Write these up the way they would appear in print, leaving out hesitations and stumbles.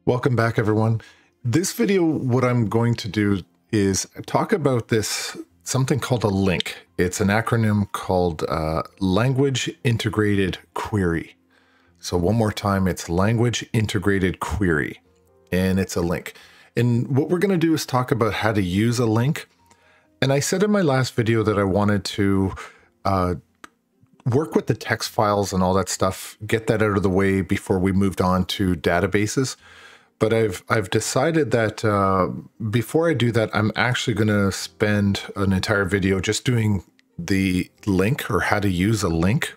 Welcome back, everyone. This video, what I'm going to do is talk about something called a LINQ. It's an acronym called Language Integrated Query. So one more time, it's Language Integrated Query, and it's a LINQ. And what we're going to do is talk about how to use a LINQ. And I said in my last video that I wanted to work with the text files and all that stuff, get that out of the way before we moved on to databases. But I've decided that before I do that, I'm actually going to spend an entire video just doing the LINQ, or how to use a LINQ.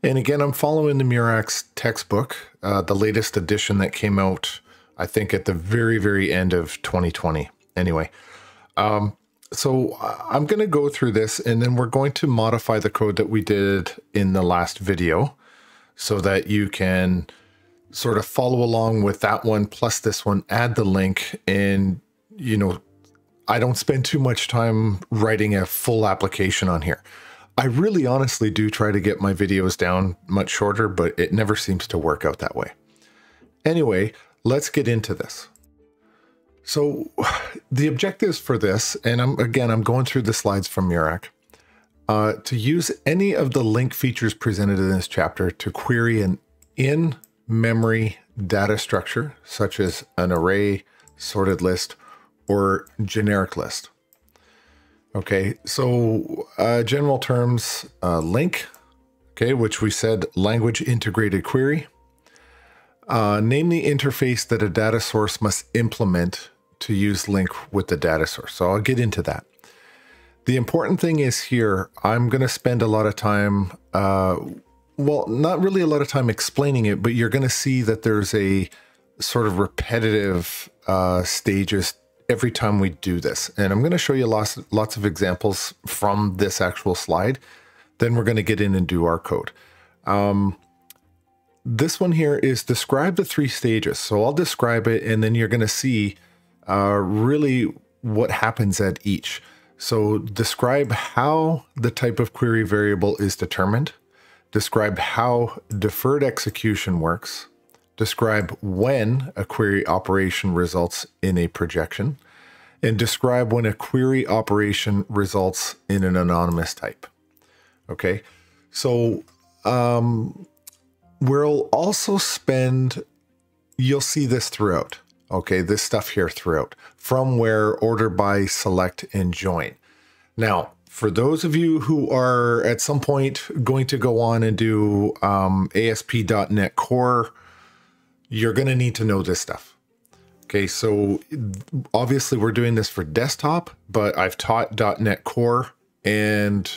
And again, I'm following the Murax textbook, the latest edition that came out, I think, at the very, very end of 2020. Anyway, so I'm going to go through this, and then we're going to modify the code that we did in the last video so that you can sort of follow along with that one plus this one, add the LINQ, and I don't spend too much time writing a full application on here. I really honestly do try to get my videos down much shorter, but it never seems to work out that way. Anyway, let's get into this. So the objectives for this, and I'm going through the slides from Murax, to use any of the LINQ features presented in this chapter to query an in-memory data structure, such as an array, sorted list, or generic list. Okay, so general terms, LINQ, okay, which we said language integrated query. Name the interface that a data source must implement to use LINQ with the data source. So I'll get into that. The important thing is here, I'm going to spend a lot of time, well, not really a lot of time explaining it, but you're going to see that there's a sort of repetitive stages every time we do this. And I'm going to show you lots of examples from this actual slide. Then we're going to get in and do our code. This one here is describe the 3 stages. So I'll describe it, and then you're going to see really what happens at each. So describe how the type of query variable is determined. Describe how deferred execution works. Describe when a query operation results in a projection. And describe when a query operation results in an anonymous type. Okay, so we'll also spend, you'll see this throughout. Okay, this stuff here throughout, from where, order by, select, and join. Now, for those of you who are at some point going to go on and do ASP.NET Core, you're going to need to know this stuff. Okay, so obviously we're doing this for desktop, but I've taught .NET Core and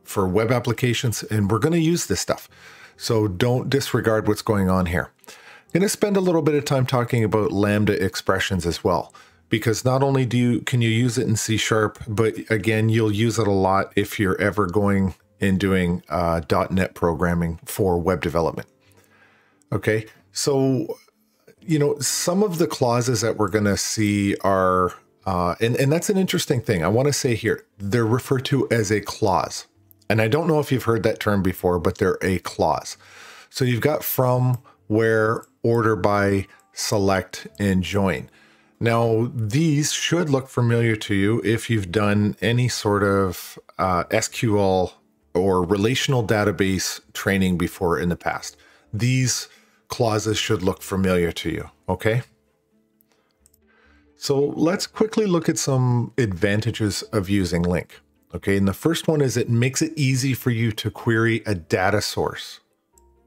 for web applications, and we're going to use this stuff. So don't disregard what's going on here. I'm going to spend a little bit of time talking about Lambda Expressions as well, because not only can you use it in C#, but again, you'll use it a lot if you're ever going and doing .NET programming for web development. Okay, so some of the clauses that we're going to see are, and that's an interesting thing. I want to say here, they're referred to as a clause. And I don't know if you've heard that term before, but they're a clause. So you've got from, where, order by, select, and join. Now, these should look familiar to you if you've done any sort of SQL or relational database training before in the past. These clauses should look familiar to you, okay? So let's quickly look at some advantages of using LINQ. Okay, and the first one is it makes it easy for you to query a data source.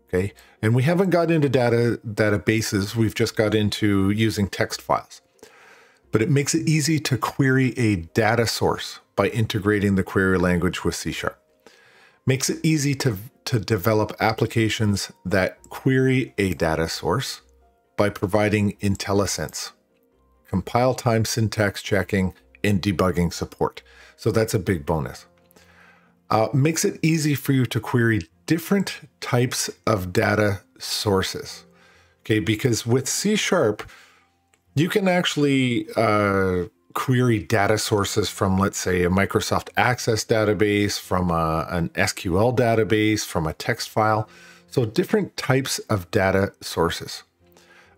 Okay, and we haven't got into databases, we've just got into using text files. But it makes it easy to query a data source by integrating the query language with C#. Makes it easy to develop applications that query a data source by providing IntelliSense, compile time syntax checking, and debugging support. So that's a big bonus. Makes it easy for you to query different types of data sources. Okay, because with C#, you can actually query data sources from, let's say, a Microsoft Access database, from an SQL database, from a text file. So different types of data sources.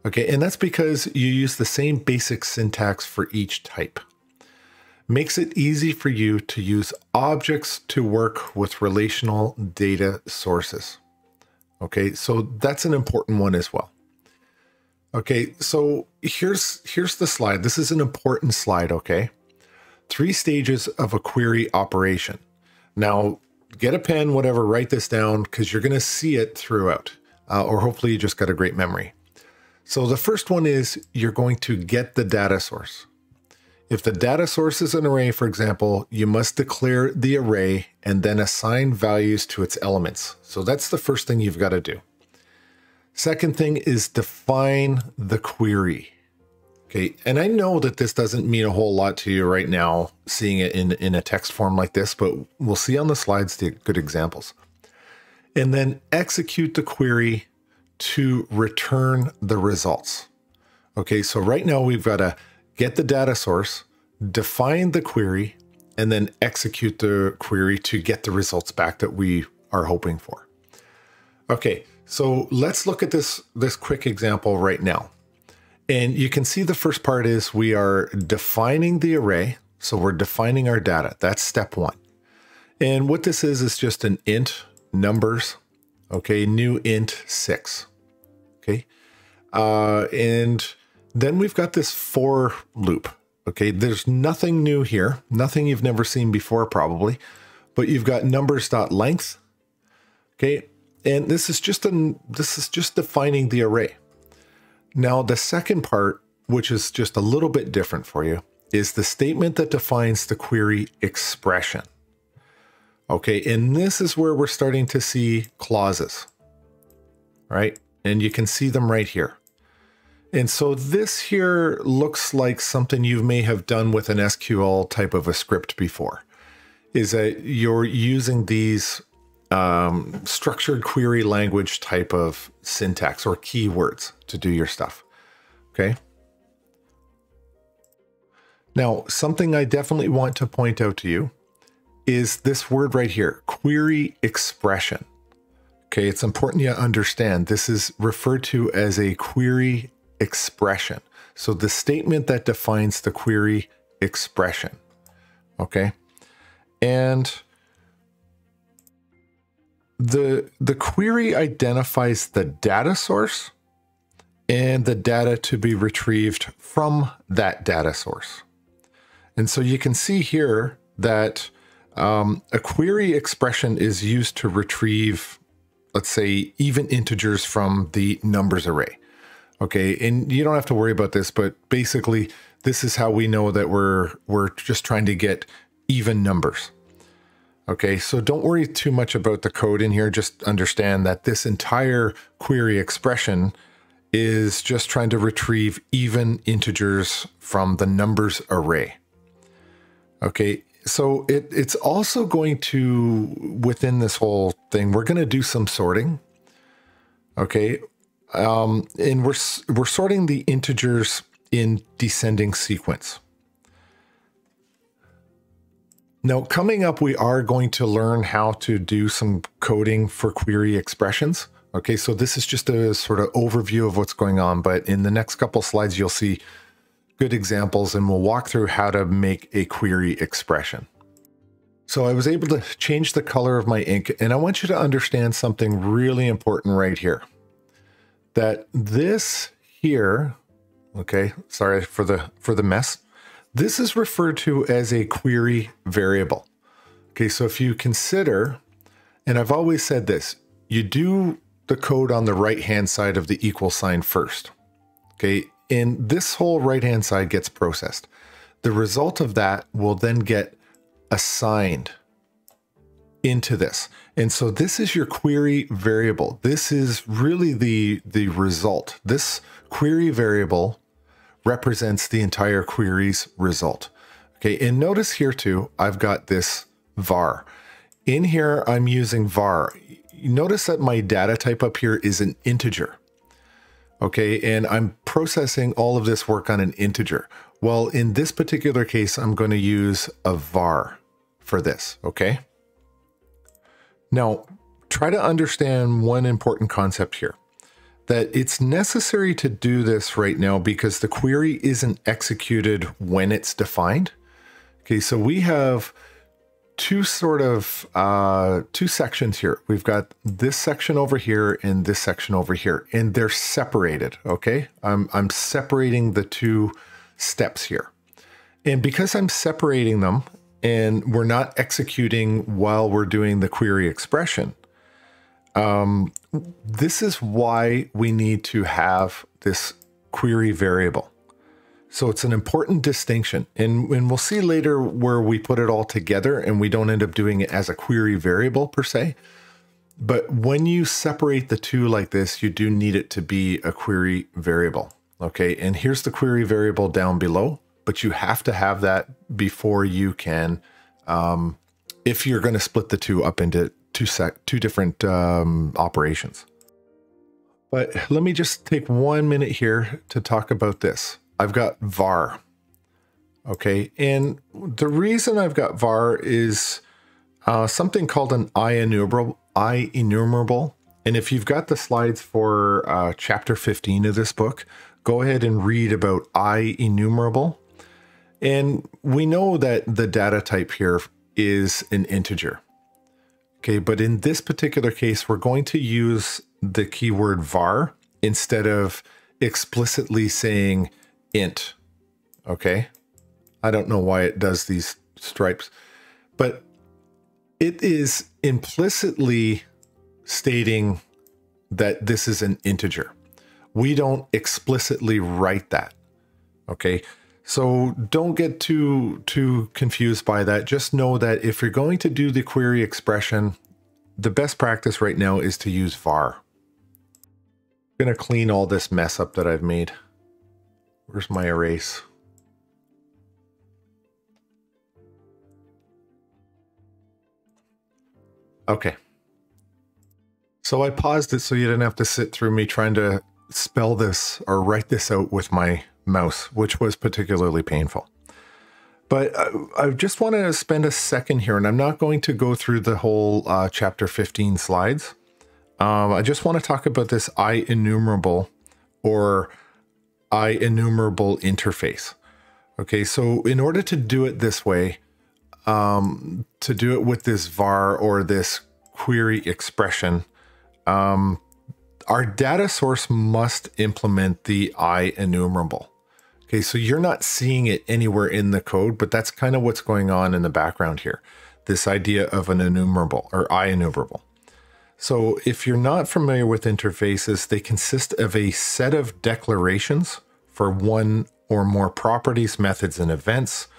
Okay, and that's because you use the same basic syntax for each type. Makes it easy for you to use objects to work with relational data sources. Okay, so that's an important one as well. Okay, so here's the slide. This is an important slide, okay? 3 stages of a query operation. Now, get a pen, whatever, write this down because you're going to see it throughout, or hopefully you just got a great memory. So the first one is you're going to get the data source. If the data source is an array, for example, you must declare the array and then assign values to its elements. So that's the first thing you've got to do. Second thing is define the query. Okay, and I know that this doesn't mean a whole lot to you right now, seeing it in a text form like this, but we'll see on the slides the good examples. And then execute the query to return the results. Okay, so right now we've got to get the data source, define the query, and then execute the query to get the results back that we are hoping for. Okay, so let's look at this quick example right now. And you can see the first part is we are defining the array. So we're defining our data. That's step 1. And what this is just an int numbers. Okay, new int 6. Okay. And then we've got this for loop. Okay, there's nothing new here, nothing you've never seen before probably, but you've got numbers.length. Okay, and this is just defining the array. Now the second part, which is just a little bit different for you, is the statement that defines the query expression. Okay, and this is where we're starting to see clauses, right? And you can see them right here. And so this here looks like something you may have done with an SQL type of a script before, is that you're using these structured query language type of syntax or keywords to do your stuff. Okay. Now, something I definitely want to point out to you is this word right here, query expression. Okay, it's important you understand this is referred to as a query expression. So the statement that defines the query expression. Okay. And the query identifies the data source and the data to be retrieved from that data source. And so you can see here that a query expression is used to retrieve, let's say, even integers from the numbers array. Okay, and you don't have to worry about this, but basically this is how we know that we're just trying to get even numbers. Okay, so don't worry too much about the code in here. Just understand that this entire query expression is just trying to retrieve even integers from the numbers array. Okay, so it's also going to, within this whole thing, we're going to do some sorting. Okay, and we're sorting the integers in descending sequence. Now, coming up, we are going to learn how to do some coding for query expressions. Okay, so this is just a sort of overview of what's going on, but in the next couple slides, you'll see good examples and we'll walk through how to make a query expression. So I was able to change the color of my ink, and I want you to understand something really important right here. That this here, okay, sorry for the mess. This is referred to as a query variable. Okay, so if you consider, and I've always said this, you do the code on the right-hand side of the equal sign first. Okay, and this whole right-hand side gets processed. The result of that will then get assigned into this. And so this is your query variable. This is really the result. This query variable represents the entire query's result. Okay, and notice here too, I've got this var. In here, I'm using var. You notice that my data type up here is an integer. Okay, and I'm processing all of this work on an integer. Well, in this particular case, I'm going to use a var for this, okay? Now, try to understand one important concept here. that it's necessary to do this right now because the query isn't executed when it's defined. Okay, so we have two sections here. We've got this section over here and this section over here, and they're separated. Okay, I'm separating the two steps here, and because I'm separating them and we're not executing while we're doing the query expression, this is why we need to have this query variable. So it's an important distinction, and we'll see later where we put it all together and we don't end up doing it as a query variable per se. But when you separate the two like this, you do need it to be a query variable. Okay, and here's the query variable down below, but you have to have that before you can, if you're going to split the two up into two different operations. But let me just take 1 minute here to talk about this. I've got var, okay? And the reason I've got var is something called an IEnumerable. And if you've got the slides for chapter 15 of this book, go ahead and read about IEnumerable. And we know that the data type here is an integer. Okay, but in this particular case, we're going to use the keyword var instead of explicitly saying int. Okay, I don't know why it does these stripes, but it is implicitly stating that this is an integer. We don't explicitly write that. Okay, so don't get too confused by that. Just know that if you're going to do the query expression, the best practice right now is to use var. I'm going to clean all this mess up that I've made. Where's my erase? Okay. So I paused it so you didn't have to sit through me trying to spell this or write this out with my mouse, which was particularly painful. But I just want to spend a second here, and I'm not going to go through the whole chapter 15 slides. I just want to talk about this IEnumerable or IEnumerable interface. Okay, so in order to do it this way, to do it with this var or this query expression, our data source must implement the IEnumerable. Okay, so you're not seeing it anywhere in the code, but that's kind of what's going on in the background here. This idea of an enumerable or IEnumerable. So if you're not familiar with interfaces, they consist of a set of declarations for one or more properties, methods, and events,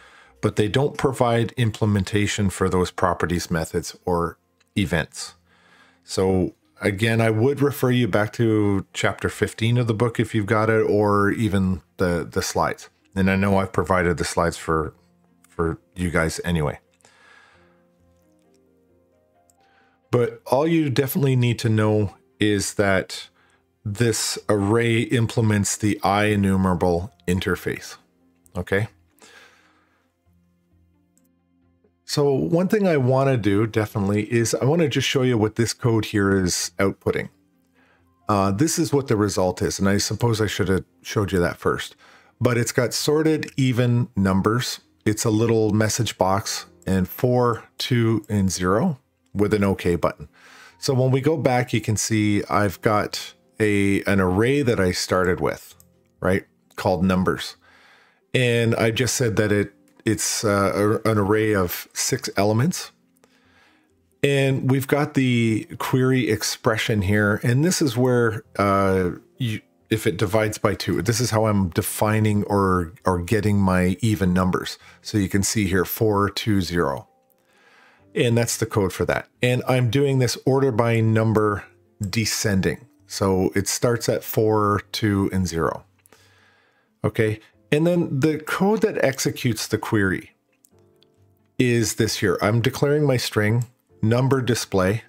but they don't provide implementation for those properties, methods, or events. So again, I would refer you back to chapter 15 of the book if you've got it, or even the slides. And I know I've provided the slides for you guys anyway. But all you definitely need to know is that this array implements the IEnumerable interface. Okay. So one thing I want to do definitely is I want to just show you what this code here is outputting. This is what the result is, and I suppose I should have showed you that first. But it's got sorted even numbers. It's a little message box and 4, 2, and 0 with an OK button. So when we go back, you can see I've got an array that I started with, right, called numbers. And I just said that it's an array of 6 elements. And we've got the query expression here. And this is where, if it divides by 2, this is how I'm defining or getting my even numbers. So you can see here 4, 2, 0. And that's the code for that. And I'm doing this order by number descending. So it starts at 4, 2, and 0. Okay. And then the code that executes the query is this here. I'm declaring my string number display,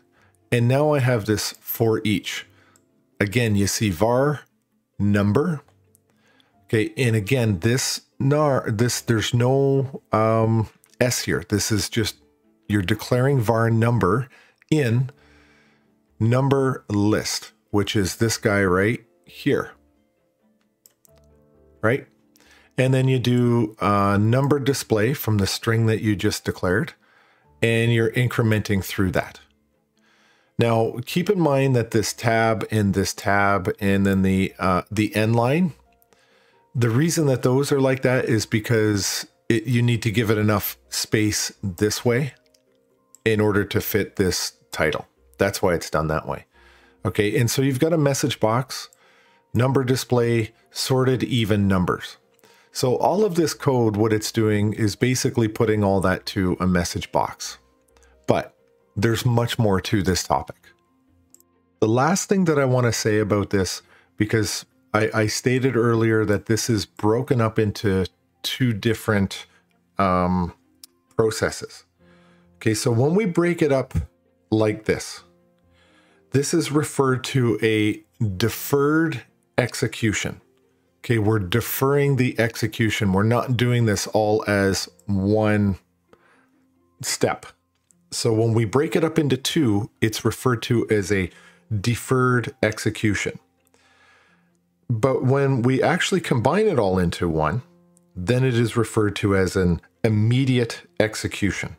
and now I have this for each. Again, you see var number. Okay, and again, there's no s here. This is just you're declaring var number in number list, which is this guy right here, right? And then you do a number display from the string that you just declared, and you're incrementing through that. Now, keep in mind that this tab and then the end line, the reason that those are like that is because you need to give it enough space this way in order to fit this title. That's why it's done that way. Okay, and so you've got a message box, number display, sorted even numbers. So all of this code, what it's doing is basically putting all that to a message box. But there's much more to this topic. The last thing that I want to say about this, because I stated earlier that this is broken up into two different processes. Okay, so when we break it up like this, this is referred to a deferred execution. Okay, we're deferring the execution. We're not doing this all as one step. So when we break it up into two, it's referred to as a deferred execution. But when we actually combine it all into one, then it is referred to as an immediate execution.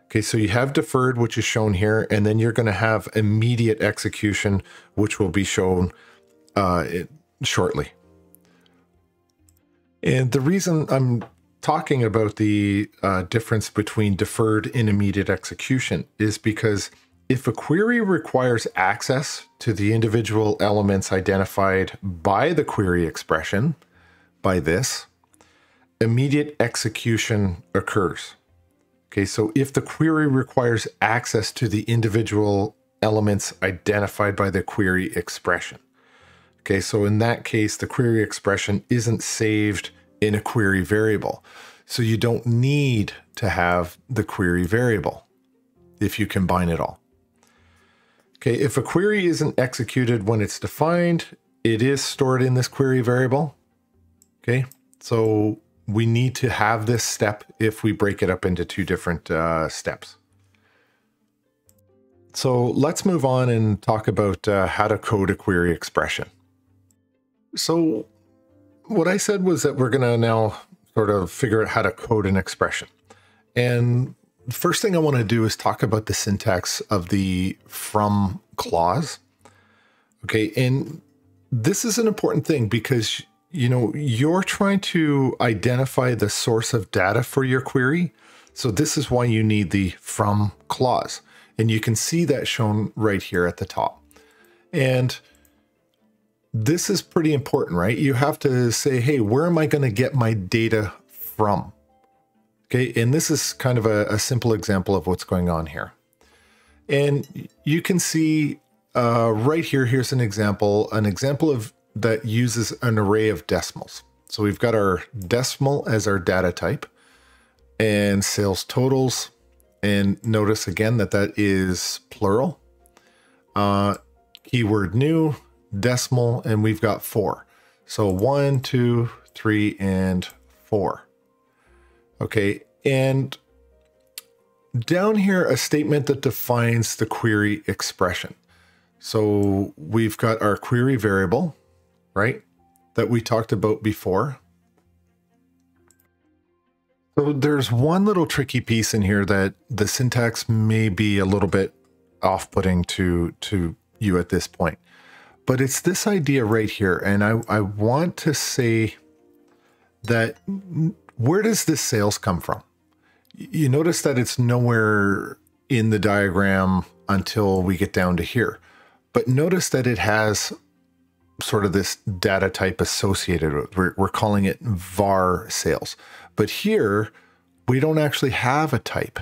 Okay, so you have deferred, which is shown here, and then you're going to have immediate execution, which will be shown shortly. And the reason I'm talking about the difference between deferred and immediate execution is because if a query requires access to the individual elements identified by the query expression, by this, immediate execution occurs. Okay, so if the query requires access to the individual elements identified by the query expression. Okay, so in that case, the query expression isn't saved in a query variable. So you don't need to have the query variable if you combine it all. Okay, if a query isn't executed when it's defined, it is stored in this query variable. Okay, so we need to have this step if we break it up into two different steps. So let's move on and talk about how to code a query expression. So what I said was that we're going to now sort of figure out how to code an expression. And the first thing I want to do is talk about the syntax of the from clause. Okay, and this is an important thing because, you know, you're trying to identify the source of data for your query. So this is why you need the from clause. And you can see that shown right here at the top. And this is pretty important, right? You have to say, hey, where am I going to get my data from? Okay, and this is kind of a simple example of what's going on here. And you can see right here, here's an example of that uses an array of decimals. So we've got our decimal as our data type and sales totals. And notice again that that is plural. Keyword new, decimal, and we've got 4. So 1, 2, 3, and 4. Okay, and down here, a statement that defines the query expression. So we've got our query variable, right, that we talked about before. So there's one little tricky piece in here that the syntax may be a little bit off-putting to you at this point. But it's this idea right here, and I want to say that where does this sales come from? You notice that it's nowhere in the diagram until we get down to here. But notice that it has sort of this data type associated with it. We're calling it var sales. But here, we don't actually have a type.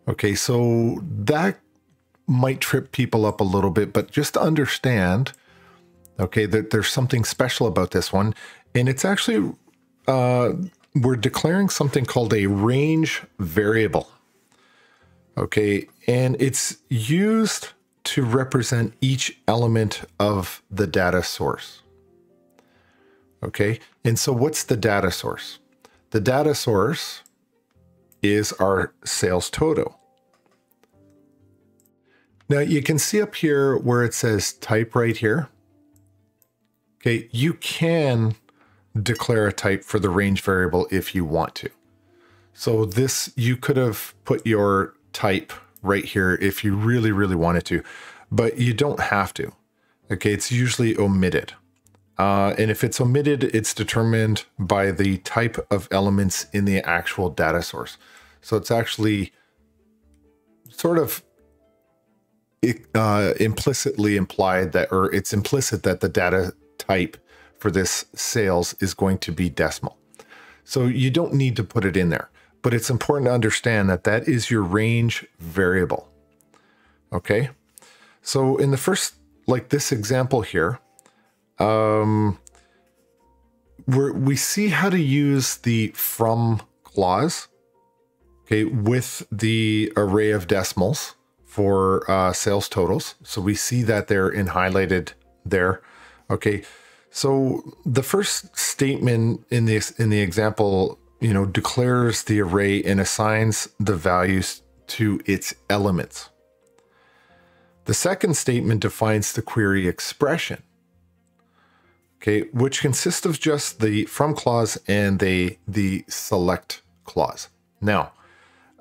Okay, so that might trip people up a little bit, but just to understand, okay, that there's something special about this one. And it's actually, we're declaring something called a range variable. Okay, and it's used to represent each element of the data source. Okay, and so what's the data source? The data source is our sales total. Now you can see up here where it says type right here. Okay, you can declare a type for the range variable if you want to. So this, you could have put your type right here if you really, really wanted to, but you don't have to. Okay, it's usually omitted. And if it's omitted, it's determined by the type of elements in the actual data source. So it's actually sort of implicitly implied that, or it's implicit that the data type for this sales is going to be decimal. So you don't need to put it in there, but it's important to understand that that is your range variable. Okay. So in the first, like this example here, we see how to use the from clause, okay, with the array of decimals for sales totals. So we see that they're highlighted there. Okay, so the first statement in the example, declares the array and assigns the values to its elements. The second statement defines the query expression, okay, which consists of just the from clause and the select clause. Now,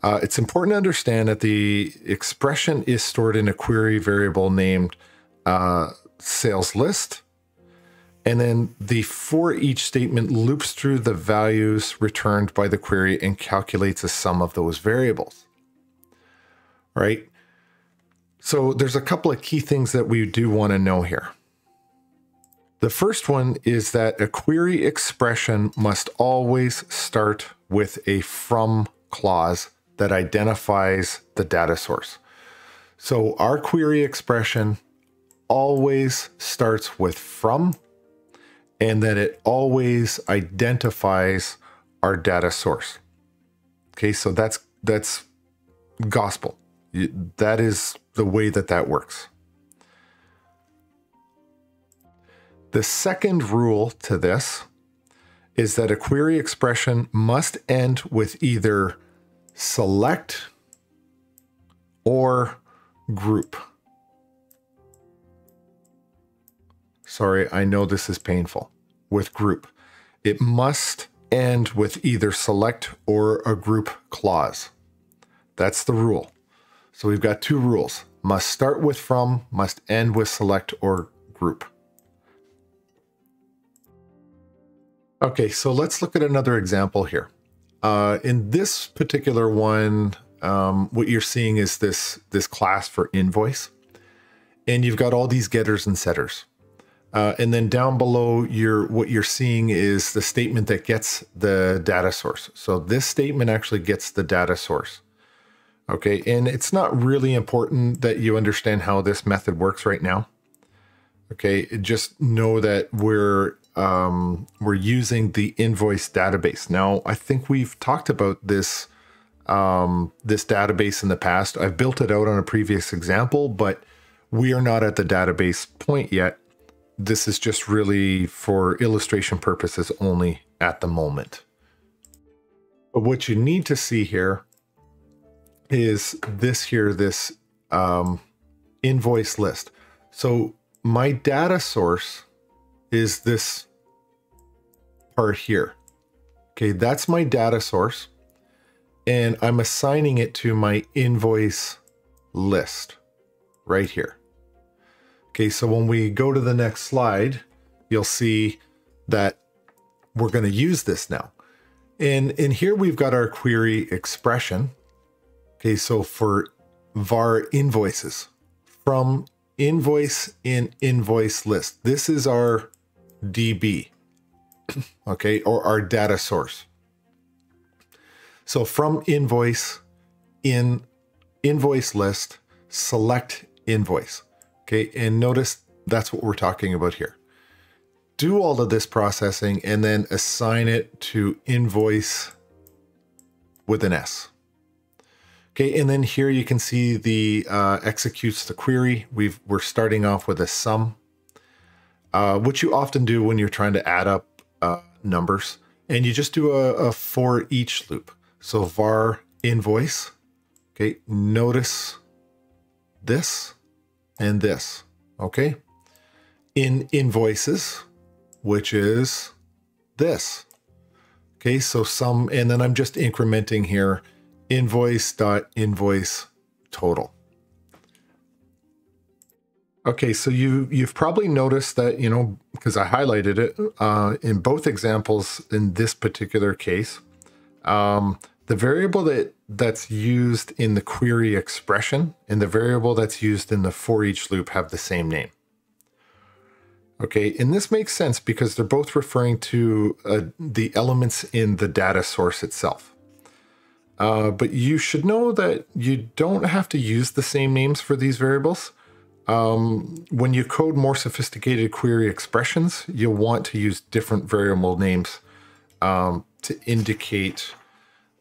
it's important to understand that the expression is stored in a query variable named sales list. And then the for each statement loops through the values returned by the query and calculates a sum of those variables. Right? So there's a couple of key things that we do want to know here. The first one is that a query expression must always start with a from clause that identifies the data source. So our query expression always starts with from, and that it always identifies our data source. Okay, so that's gospel. That is the way that works. The second rule to this is that a query expression must end with either select or group. Sorry, I know this is painful. With group. It must end with either select or a group clause. That's the rule. So we've got two rules. Must start with from, must end with select or group. Okay, so let's look at another example here. In this particular one, what you're seeing is this class for invoice. And you've got all these getters and setters. And then down below, what you're seeing is the statement that gets the data source. So this statement actually gets the data source. Okay, and it's not really important that you understand how this method works right now. Okay, just know that we're using the invoice database. Now, I think we've talked about this this database in the past. I've built it out on a previous example, but we are not at the database point yet. This is just really for illustration purposes only at the moment. But what you need to see here is this here, this invoice list. So my data source is this part here. Okay, that's my data source. And I'm assigning it to my invoice list right here. Okay, so when we go to the next slide, you'll see that we're going to use this now. And in here, we've got our query expression. Okay, so for var invoices, from invoice in invoice list, this is our DB, okay, or our data source. So from invoice in invoice list, select invoice. Okay, and notice that's what we're talking about here. Do all of this processing and then assign it to invoice with an S. Okay, and then here you can see the executes the query. We're starting off with a sum, which you often do when you're trying to add up numbers. And you just do a for each loop. So var invoice, okay, notice this and this, okay? In invoices, which is this. Okay, so sum, and then I'm just incrementing here, invoice.invoice total. Okay, so you've probably noticed that, you know, because I highlighted it in both examples in this particular case, the variable that's used in the query expression and the variable that's used in the for each loop have the same name. Okay, and this makes sense because they're both referring to the elements in the data source itself. But you should know that you don't have to use the same names for these variables. When you code more sophisticated query expressions, you'll want to use different variable names to indicate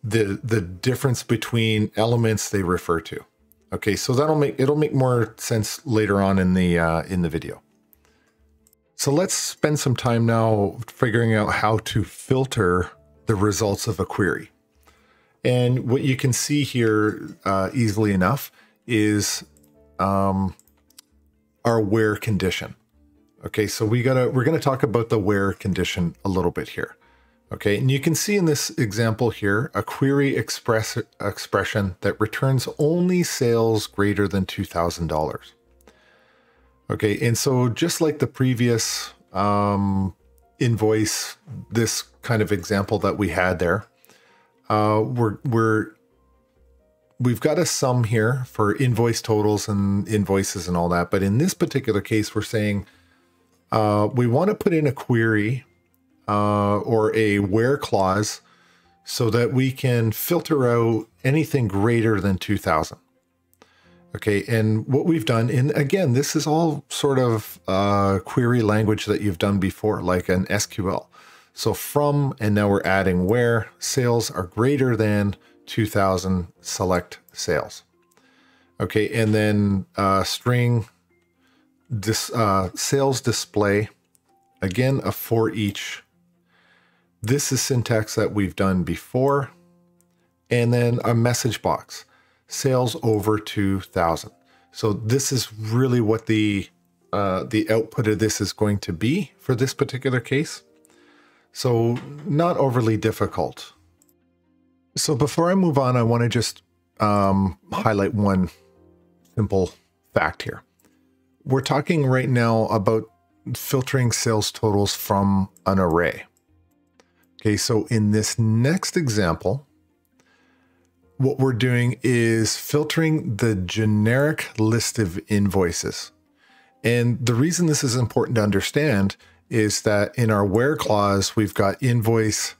the difference between elements they refer to. Okay, so it'll make more sense later on in the video. So let's spend some time now figuring out how to filter the results of a query. And what you can see here easily enough is our where condition. Okay, so we're gonna talk about the where condition a little bit here. Okay, and you can see in this example here a query expression that returns only sales greater than $2,000. Okay, and so just like the previous invoice, this kind of example that we had there, we've got a sum here for invoice totals and invoices and all that. But in this particular case, we're saying we want to put in a query or a where clause so that we can filter out anything greater than 2,000. Okay, and what we've done, and again, this is all sort of query language that you've done before, like an SQL. So from, and now we're adding where sales are greater than 2,000, select sales. Okay, and then string sales display, again, a for each. This is syntax that we've done before. And then a message box, sales over 2,000. So this is really what the output of this is going to be for this particular case. So not overly difficult. So before I move on, I want to just highlight one simple fact here. We're talking right now about filtering sales totals from an array. Okay, so in this next example, what we're doing is filtering the generic list of invoices. And the reason this is important to understand is that in our where clause, we've got invoice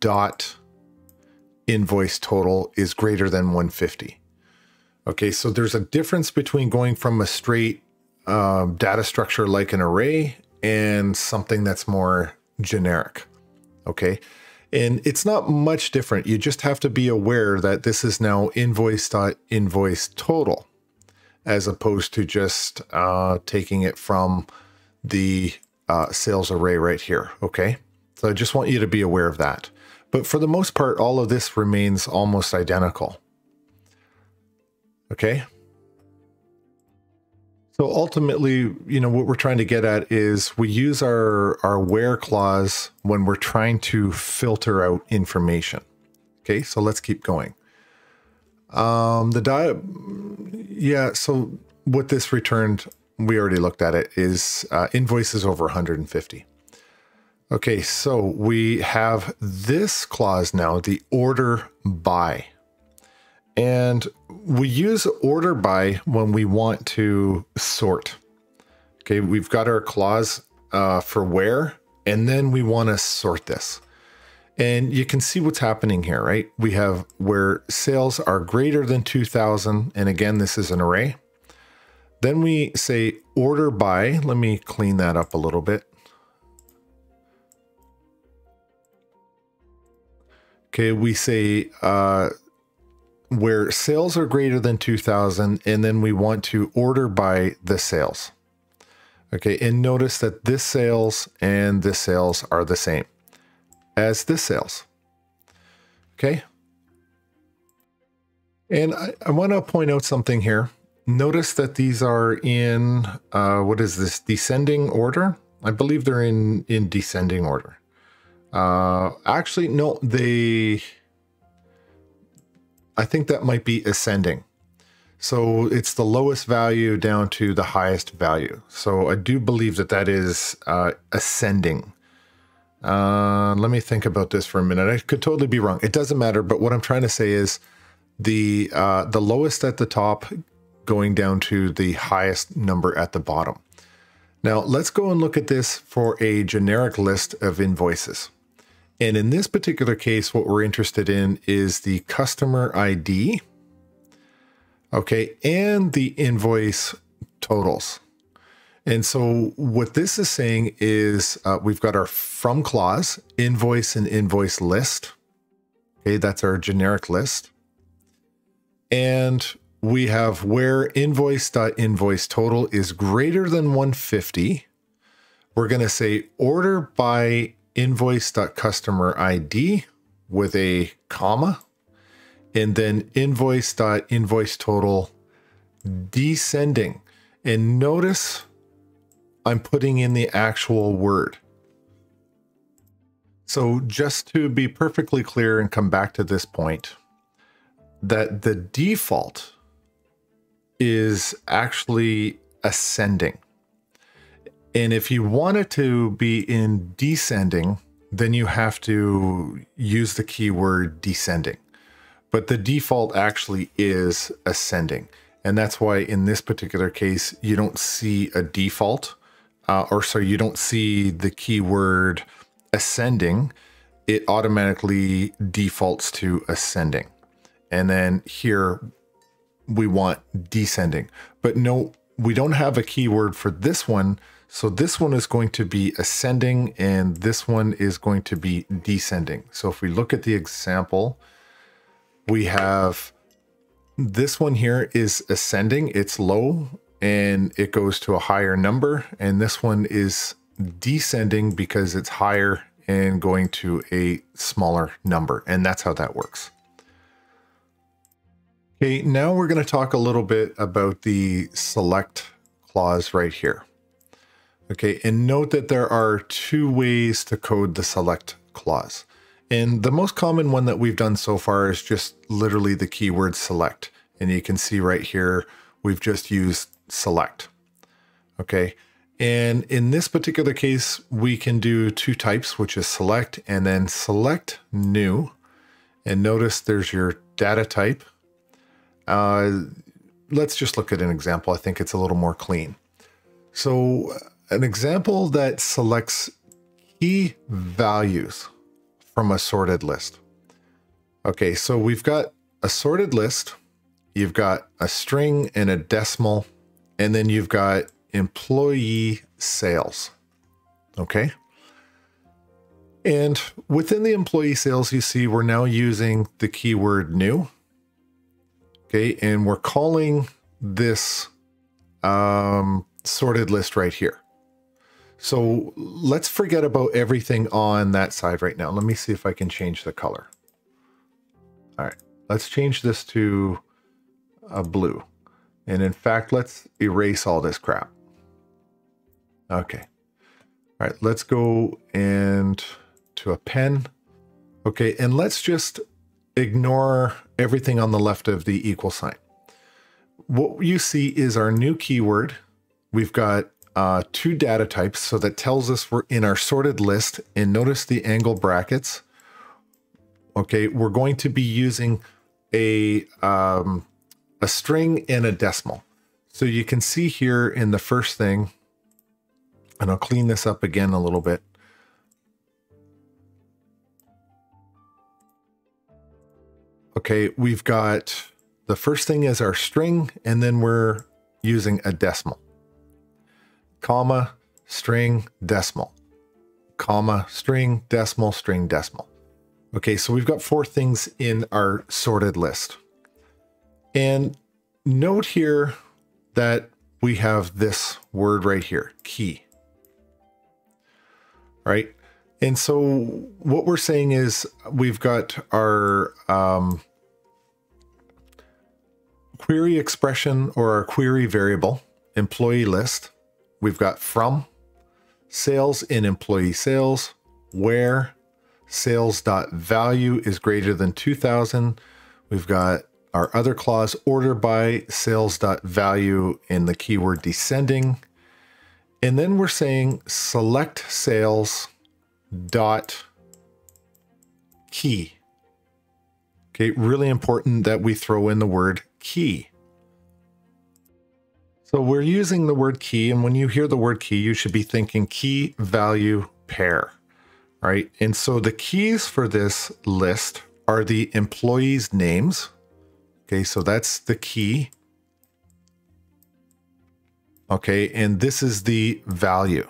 dot invoice total is greater than 150. Okay, so there's a difference between going from a straight data structure like an array and something that's more generic. Okay, and it's not much different. You just have to be aware that this is now invoice.invoice total, as opposed to just taking it from the sales array right here. Okay, so I just want you to be aware of that. But for the most part, all of this remains almost identical. Okay. So ultimately, you know, what we're trying to get at is we use our where clause when we're trying to filter out information. Okay, so let's keep going. So what this returned, we already looked at it, is invoices over 150. Okay, so we have this clause now, the order by. And we use order by when we want to sort. Okay, we've got our clause for where, and then we want to sort this. And you can see what's happening here, right? We have where sales are greater than 2,000, and again, this is an array. Then we say order by, let me clean that up a little bit. Okay, we say where sales are greater than 2,000, and then we want to order by the sales. Okay, and notice that this sales and this sales are the same as this sales. Okay. And I want to point out something here. Notice that these are in, what is this, descending order? I believe they're in descending order. Actually, no, I think that might be ascending. So it's the lowest value down to the highest value. So I do believe that that is ascending. Let me think about this for a minute. I could totally be wrong. It doesn't matter. But what I'm trying to say is the lowest at the top going down to the highest number at the bottom. Now let's go and look at this for a generic list of invoices. And in this particular case, what we're interested in is the customer ID, okay, and the invoice totals. And so what this is saying is we've got our from clause, invoice and invoice list. Okay, that's our generic list. And we have where invoice.invoice total is greater than 150. We're going to say order by invoice.customer ID with a comma, and then invoice.invoice total descending. And notice I'm putting in the actual word. So just to be perfectly clear and come back to this point, that the default is actually ascending. And if you want it to be in descending, then you have to use the keyword descending. But the default actually is ascending. And that's why in this particular case, you don't see a default, you don't see the keyword ascending. It automatically defaults to ascending. And then here we want descending. But no, we don't have a keyword for this one. So this one is going to be ascending and this one is going to be descending. So if we look at the example, we have this one here is ascending, it's low and it goes to a higher number. And this one is descending because it's higher and going to a smaller number. And that's how that works. Okay, now we're going to talk a little bit about the select clause right here. Okay, and note that there are two ways to code the select clause. And the most common one that we've done so far is just literally the keyword select. And you can see right here, we've just used select. Okay, and in this particular case, we can do two types, which is select and then select new. And notice there's your data type. Let's just look at an example. I think it's a little more clean. So an example that selects key values from a sorted list. Okay, so we've got a sorted list. You've got a string and a decimal, and then you've got employee sales. Okay. And within the employee sales, you see we're now using the keyword new. Okay, and we're calling this sorted list right here. So let's forget about everything on that side right now. Let me see if I can change the color. All right, let's change this to a blue. And in fact, let's erase all this crap. Okay. All right, let's go and to a pen. Okay, and let's just ignore everything on the left of the equal sign. What you see is our new keyword. We've got two data types, so that tells us we're in our sorted list. And notice the angle brackets. Okay, we're going to be using a string and a decimal. So you can see here in the first thing, and I'll clean this up again a little bit. Okay, we've got the first thing is our string, and then we're using a decimal. Comma, string, decimal. Comma, string, decimal, string, decimal. Okay, so we've got four things in our sorted list. And note here that we have this word right here, key. Right? And so what we're saying is we've got our query expression or our query variable, employee list. We've got from, sales in employee sales, where sales.value is greater than 2000. We've got our other clause, order by sales.value in the keyword descending. And then we're saying select sales dot key. Okay, really important that we throw in the word key. So we're using the word key, and when you hear the word key, you should be thinking key value pair, right? And so the keys for this list are the employees' names. Okay, so that's the key. Okay, and this is the value.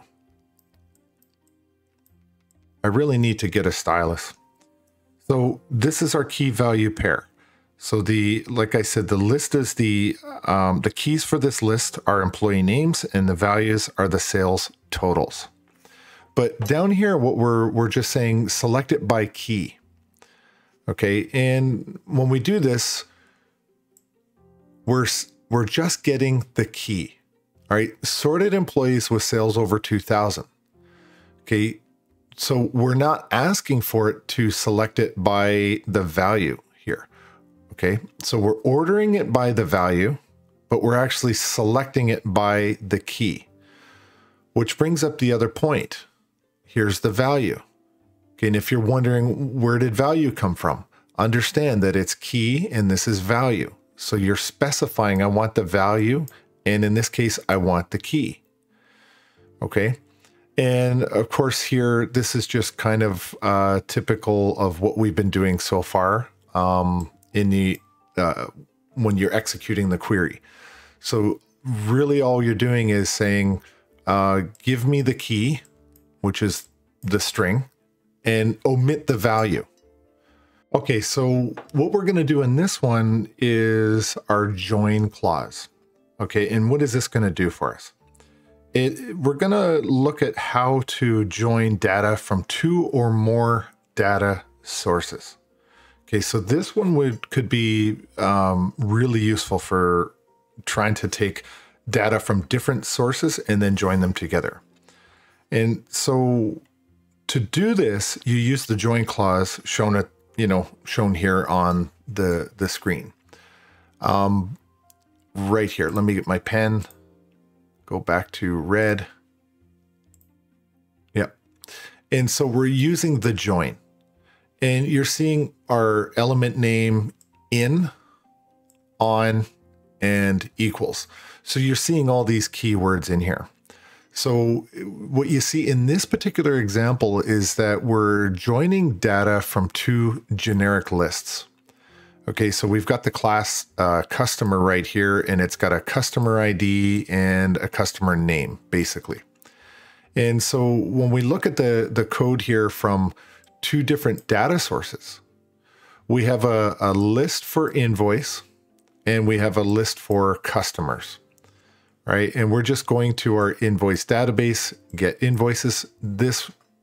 I really need to get a stylus. So this is our key value pair. So like I said, the list is the keys for this list are employee names, and the values are the sales totals. But down here, what we're just saying, select it by key. Okay, and when we do this, we're just getting the key. All right, sorted employees with sales over 2,000. Okay, so we're not asking for it to select it by the value here. Okay, so we're ordering it by the value, but we're actually selecting it by the key, which brings up the other point. Here's the value. Okay, and if you're wondering where did value come from, understand that it's key and this is value. So you're specifying, I want the value, and in this case, I want the key. Okay. And of course here, this is just kind of typical of what we've been doing so far in the when you're executing the query. So really all you're doing is saying, give me the key, which is the string, and omit the value. Okay, so what we're going to do in this one is our join clause. Okay, and what is this going to do for us? We're going to look at how to join data from two or more data sources. Okay, so this one could be really useful for trying to take data from different sources and then join them together. And so to do this, you use the join clause shown here on the screen. Right here, let me get my pen, go back to red. Yep. And so we're using the join, and you're seeing our element name in, on, and equals. So you're seeing all these keywords in here. So what you see in this particular example is that we're joining data from two generic lists. Okay, so we've got the class customer right here, and it's got a customer ID and a customer name, basically. And so when we look at the code here from two different data sources, we have a list for invoice, and we have a list for customers, right? And we're just going to our invoice database, get invoices.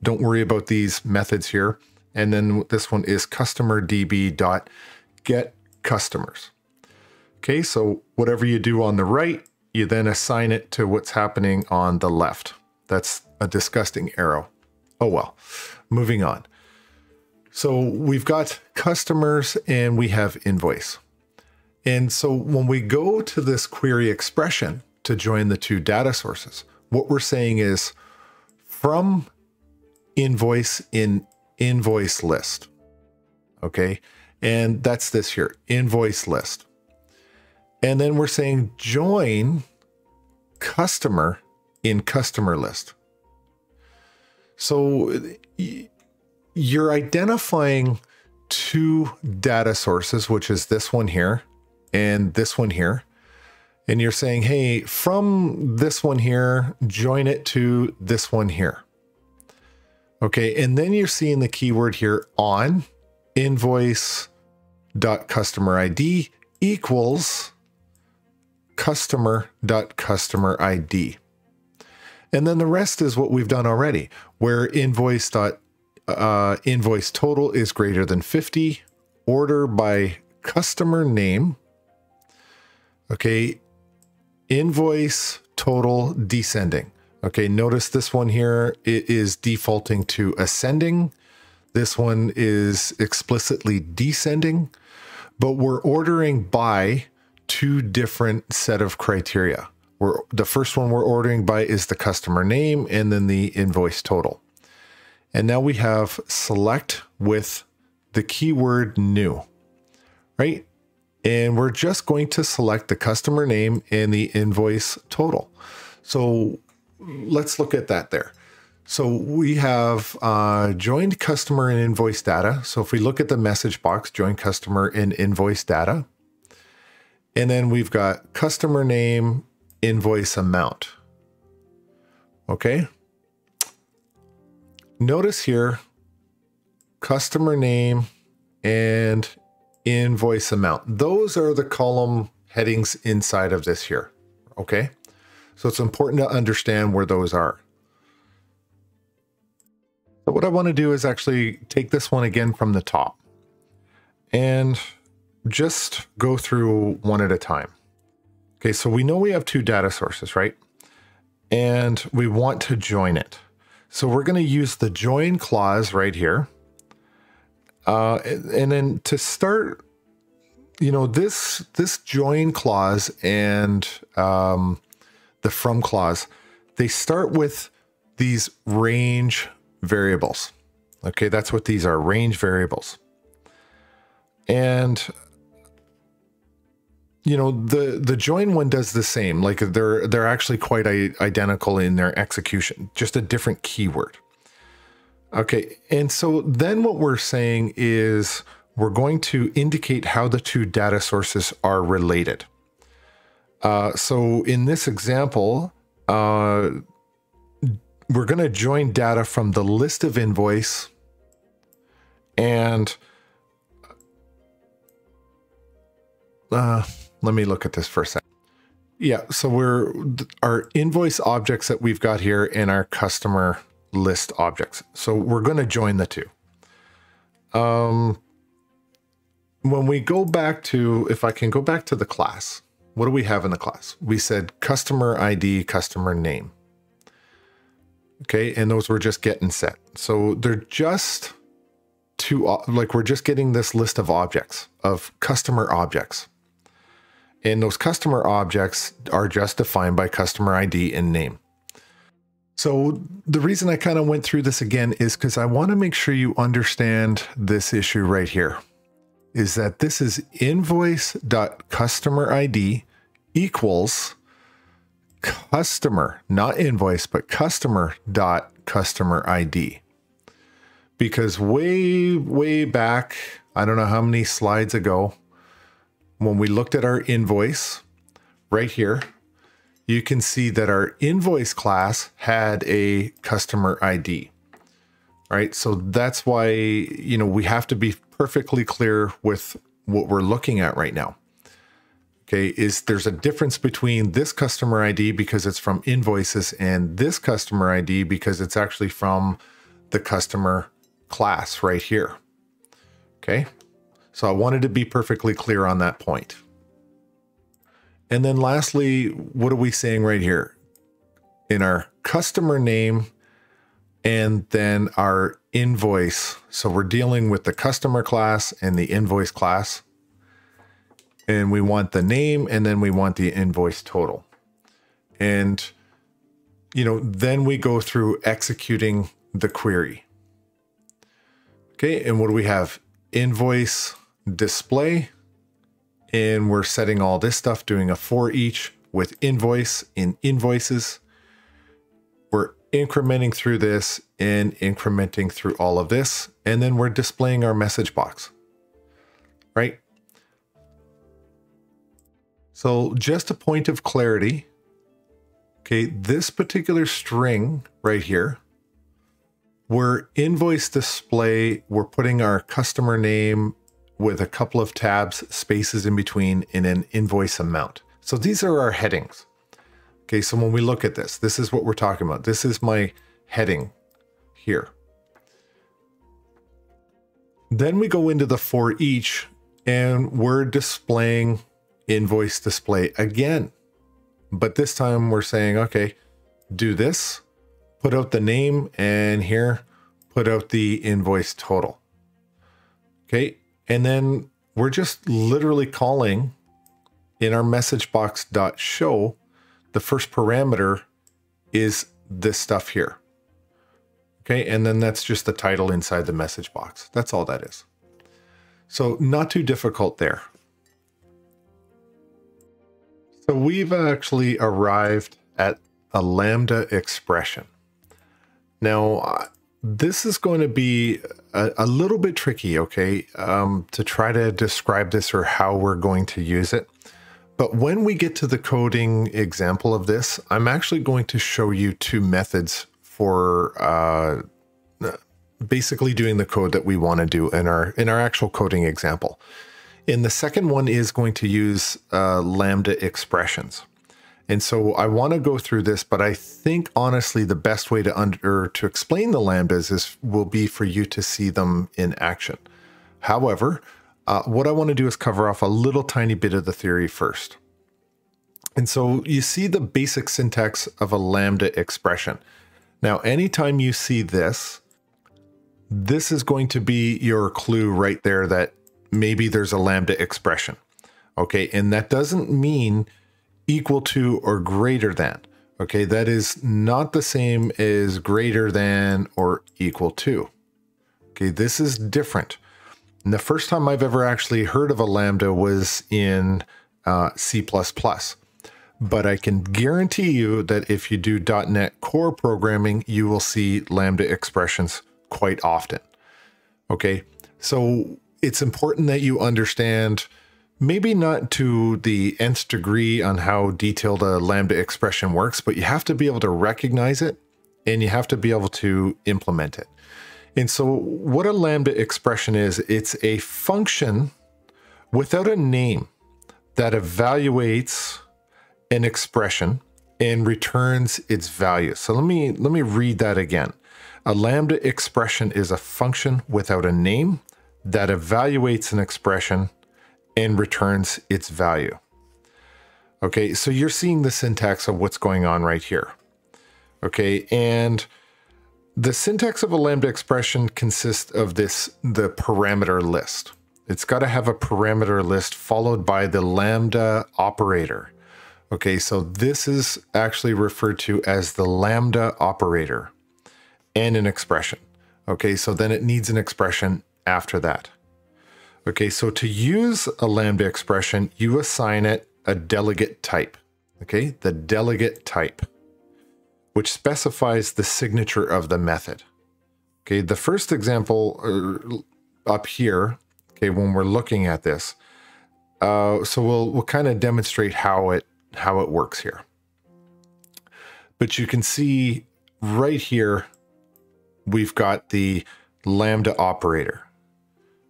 Don't worry about these methods here. And then this one is customerdb.get customers. Okay, so whatever you do on the right, you then assign it to what's happening on the left. That's a disgusting arrow. Oh well, moving on. So we've got customers and we have invoice. And so when we go to this query expression to join the two data sources, what we're saying is from invoice in invoice list. Okay, and that's this here, invoice list. And then we're saying join customer in customer list. So you're identifying two data sources, which is this one here and this one here. And you're saying, hey, from this one here, join it to this one here. Okay, and then you're seeing the keyword here on invoice.customer ID equals customer.customer ID. And then the rest is what we've done already, where invoice total is greater than 50, order by customer name. Okay, invoice total descending. Okay, notice this one here, it is defaulting to ascending. This one is explicitly descending, but we're ordering by two different set of criteria. The first one we're ordering by is the customer name and then the invoice total. And now we have select with the keyword new, right? And we're just going to select the customer name and the invoice total. So let's look at that there. So we have joined customer and invoice data. So if we look at the message box, join customer and invoice data. And then we've got customer name, invoice amount. Okay. Notice here, customer name and invoice amount. Those are the column headings inside of this here. Okay. So it's important to understand where those are. So what I want to do is actually take this one again from the top and just go through one at a time. Okay, so we know we have two data sources, right? And we want to join it. So we're going to use the join clause right here. And then to start, you know, this join clause and the from clause, they start with these range variables. Okay, that's what these are, range variables. And you know, the join one does the same. Like they're actually quite identical in their execution, just a different keyword. Okay, and so then what we're saying is we're going to indicate how the two data sources are related. So in this example, we're going to join data from the list of invoice and let me look at this for a second. Yeah, so our invoice objects that we've got here and our customer list objects. So we're going to join the two. When we go back to, if I can go back to the class, what do we have in the class? We said customer ID, customer name. Okay, and those were just get and set. So they're just two, like we're just getting this list of objects, of customer objects. And those customer objects are just defined by customer ID and name. So the reason I kind of went through this again is because I want to make sure you understand this issue right here. Is that this is invoice.customerID equals customer, not invoice, but customer.customerID. Because way back, I don't know how many slides ago, when we looked at our invoice right here, you can see that our invoice class had a customer ID, right? So that's why, you know, we have to be perfectly clear with what we're looking at right now. Okay, is there's a difference between this customer ID because it's from invoices and this customer ID because it's actually from the customer class right here. Okay. So I wanted to be perfectly clear on that point. And then lastly, what are we saying right here? In our customer name and then our invoice. So we're dealing with the customer class and the invoice class. And we want the name and then we want the invoice total. And, you know, then we go through executing the query. Okay, and what do we have? Invoice display, and we're setting all this stuff, doing a for each with invoice in invoices. We're incrementing through this and incrementing through all of this, and then we're displaying our message box, right? So just a point of clarity, okay, this particular string right here, we're invoice display, we're putting our customer name with a couple of tabs, spaces in between, in an invoice amount. So these are our headings. Okay, so when we look at this, this is what we're talking about. This is my heading here. Then we go into the for each and we're displaying invoice display again. But this time we're saying, okay, do this, put out the name, and here, put out the invoice total. Okay, and then we're just literally calling in our message box.show, the first parameter is this stuff here. Okay, and then that's just the title inside the message box. That's all that is. So not too difficult there. So we've actually arrived at a Lambda expression. Now, this is going to be a little bit tricky, okay, to try to describe this or how we're going to use it. But when we get to the coding example of this, I'm actually going to show you two methods for basically doing the code that we want to do in our actual coding example. And the second one is going to use Lambda Expressions. And so I want to go through this, but I think honestly the best way to explain the lambdas will be for you to see them in action. However, what I want to do is cover off a little tiny bit of the theory first. And so you see the basic syntax of a Lambda expression. Now, anytime you see this, this is going to be your clue right there that maybe there's a Lambda expression. Okay, and that doesn't mean equal to or greater than. Okay, that is not the same as greater than or equal to. Okay, this is different. And the first time I've ever actually heard of a Lambda was in C++. But I can guarantee you that if you do .NET Core programming, you will see Lambda expressions quite often. Okay, so it's important that you understand, maybe not to the nth degree on how detailed a Lambda expression works, but you have to be able to recognize it and you have to be able to implement it. And so what a Lambda expression is, it's a function without a name that evaluates an expression and returns its value. So let me read that again. A Lambda expression is a function without a name that evaluates an expression and returns its value. Okay, so you're seeing the syntax of what's going on right here. Okay, and the syntax of a Lambda expression consists of the parameter list. It's got to have a parameter list followed by the Lambda operator. Okay, so this is actually referred to as the Lambda operator and an expression. Okay, so then it needs an expression after that. Okay, so to use a Lambda expression, you assign it a delegate type. Okay, the delegate type, which specifies the signature of the method. Okay, the first example up here, okay, when we're looking at this, so we'll kind of demonstrate how it works here. But you can see right here, we've got the Lambda operator.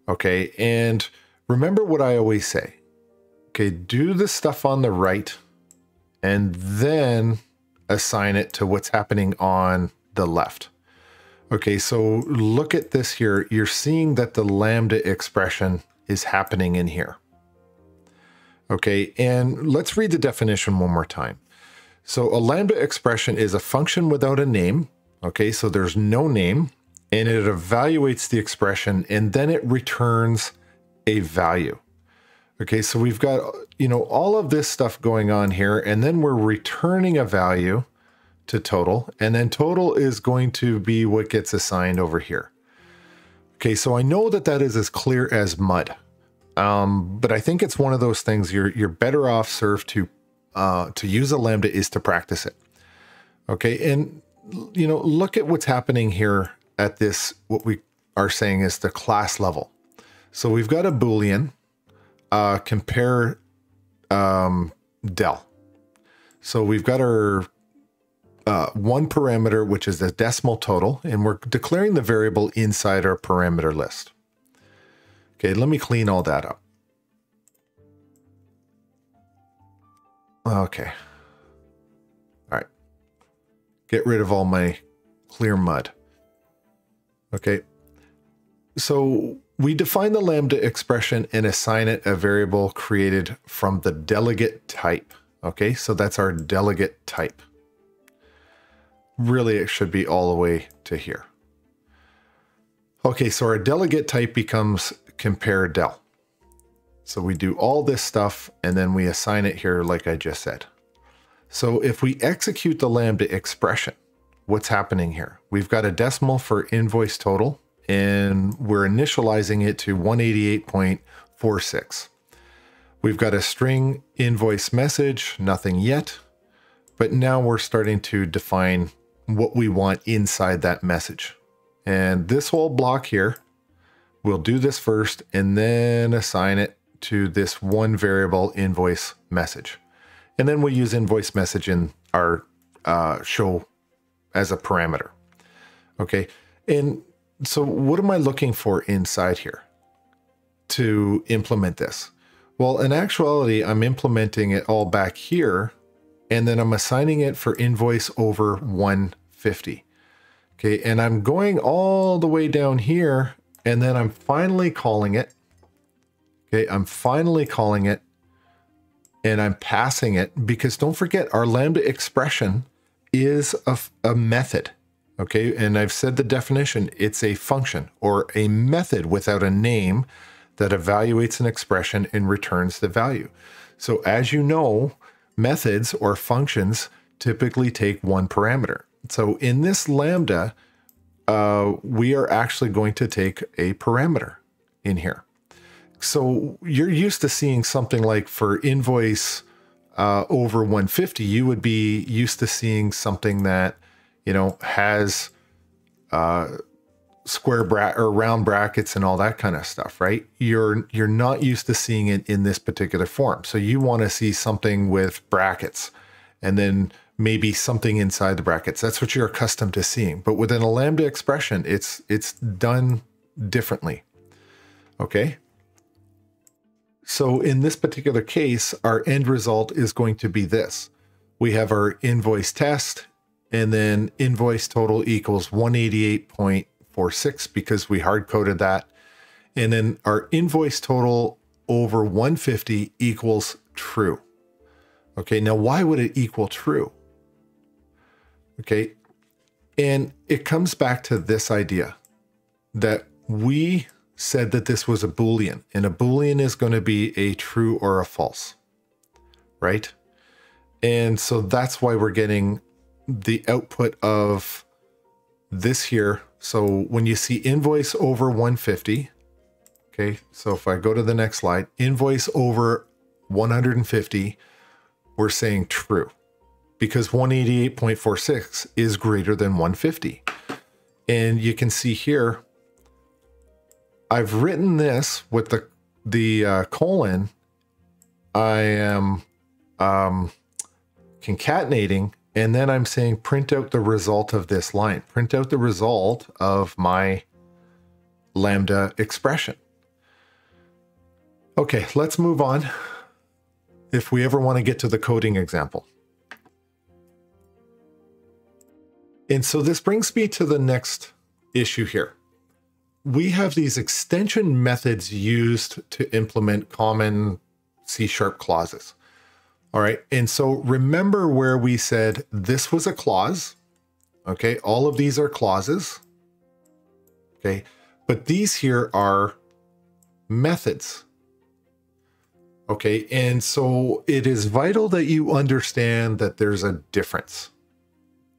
Okay, and remember what I always say. Okay, do the stuff on the right and then assign it to what's happening on the left. Okay, so look at this here. You're seeing that the Lambda expression is happening in here. Okay, and let's read the definition one more time. So a Lambda expression is a function without a name. Okay, so there's no name, and it evaluates the expression and then it returns a value. Okay, so we've got, all of this stuff going on here, and then we're returning a value to total, and then total is going to be what gets assigned over here. Okay, so I know that is as clear as mud, but I think it's one of those things you're better off served to use a Lambda is to practice it. Okay, and look at what's happening here at this, what we are saying is the class level. So we've got a Boolean, compare del. So we've got our one parameter, which is the decimal total, and we're declaring the variable inside our parameter list. Okay, let me clean all that up. Okay. All right. Get rid of all my clear mud. Okay. So we define the Lambda expression and assign it a variable created from the delegate type. Okay, so that's our delegate type. really it should be all the way to here. Okay, so our delegate type becomes compare del. So we do all this stuff and then we assign it here like I just said. So if we execute the Lambda expression, what's happening here? We've got a decimal for invoice total and we're initializing it to 188.46. We've got a string invoice message, nothing yet, but now we're starting to define what we want inside that message. And this whole block here, we'll do this first and then assign it to this one variable invoice message. And then we'll use invoice message in our show as a parameter. Okay, and so what am I looking for inside here to implement this? Well, in actuality, I'm implementing it all back here, and then I'm assigning it for invoice over 150. Okay, and I'm going all the way down here, and then I'm finally calling it. Okay, I'm finally calling it, and I'm passing it, because don't forget, our Lambda expression is a method. Okay, and I've said the definition, it's a function or a method without a name that evaluates an expression and returns the value. So as you know, methods or functions typically take one parameter. So in this Lambda, we are actually going to take a parameter in here. So you're used to seeing something like for invoice over 150, you would be used to seeing something that, you know, has square or round brackets and all that kind of stuff, right? You're not used to seeing it in this particular form. So you want to see something with brackets and then maybe something inside the brackets. That's what you're accustomed to seeing. But within a Lambda expression, it's done differently. Okay. So in this particular case, our end result is going to be this. We have our invoice test and then invoice total equals 188.46 because we hard coded that. And then our invoice total over 150 equals true. Okay, now why would it equal true? Okay, and it comes back to this idea that we said that this was a Boolean, and a Boolean is going to be a true or a false, right? And so that's why we're getting the output of this here. So when you see invoice over 150, okay, so if I go to the next slide, invoice over 150, we're saying true because 188.46 is greater than 150. And you can see here, I've written this with the colon. I am concatenating, and then I'm saying print out the result of this line. Print out the result of my Lambda expression. Okay, let's move on. If we ever want to get to the coding example. And so this brings me to the next issue here. We have these extension methods used to implement common C# clauses. All right, and so remember where we said this was a clause. Okay, all of these are clauses. Okay, but these here are methods. Okay, and so it is vital that you understand that there's a difference.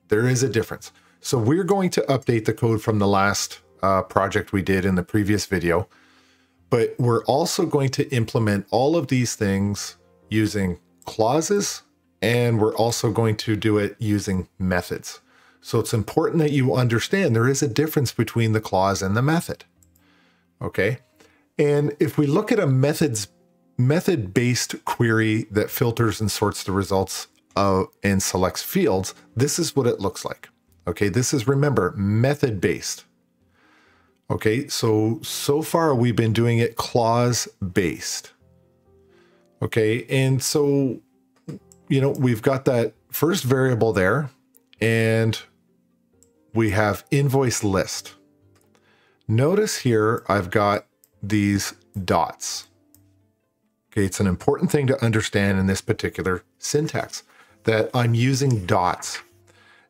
There is a difference. So we're going to update the code from the last project we did in the previous video, but we're also going to implement all of these things using clauses, and we're also going to do it using methods. So it's important that you understand there is a difference between the clause and the method. Okay, and if we look at a method-based query that filters and sorts the results and selects fields, this is what it looks like. Okay, this is, remember, method-based. Okay, so far we've been doing it clause-based. Okay, and so, you know, we've got that first variable there, and we have invoice list. Notice here I've got these dots. Okay, it's an important thing to understand in this particular syntax that I'm using dots.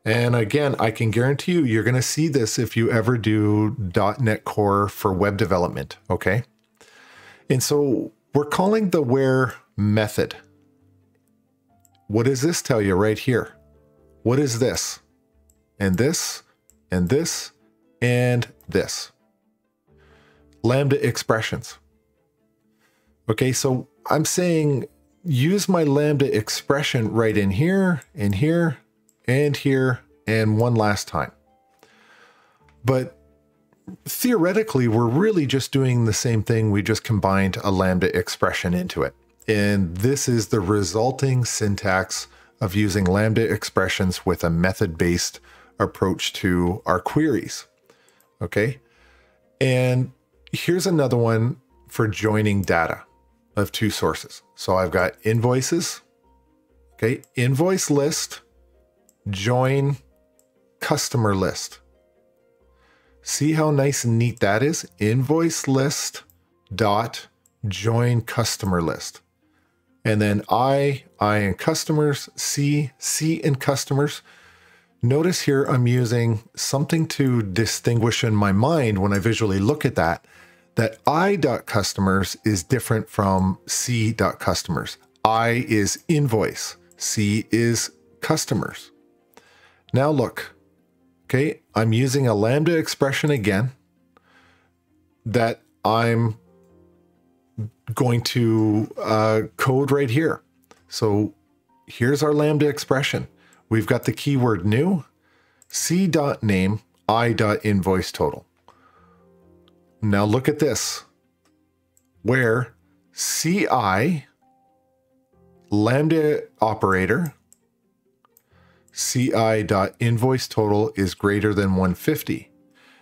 And again, I can guarantee you, you're going to see this if you ever do .NET Core for web development, okay? And so we're calling the where method. What does this tell you right here? What is this? And this, and this, and this. Lambda expressions. Okay, so I'm saying use my Lambda expression right in here, and here, and here, and one last time. But theoretically, we're really just doing the same thing. We just combined a Lambda expression into it. And this is the resulting syntax of using Lambda expressions with a method-based approach to our queries. Okay. And here's another one for joining data of two sources. So I've got invoices. Okay. Invoice list, join customer list. See how nice and neat that is? Invoice list dot join customer list. And then I and customers, C and customers. Notice here I'm using something to distinguish in my mind when I visually look at that I.customers is different from C.customers. I is invoice, C is customers. Now look, okay, I'm using a Lambda expression again that I'm going to code right here. So here's our Lambda expression. We've got the keyword new, C.name, I.invoice total. Now look at this, where CI, Lambda operator, CI.invoice total is greater than 150.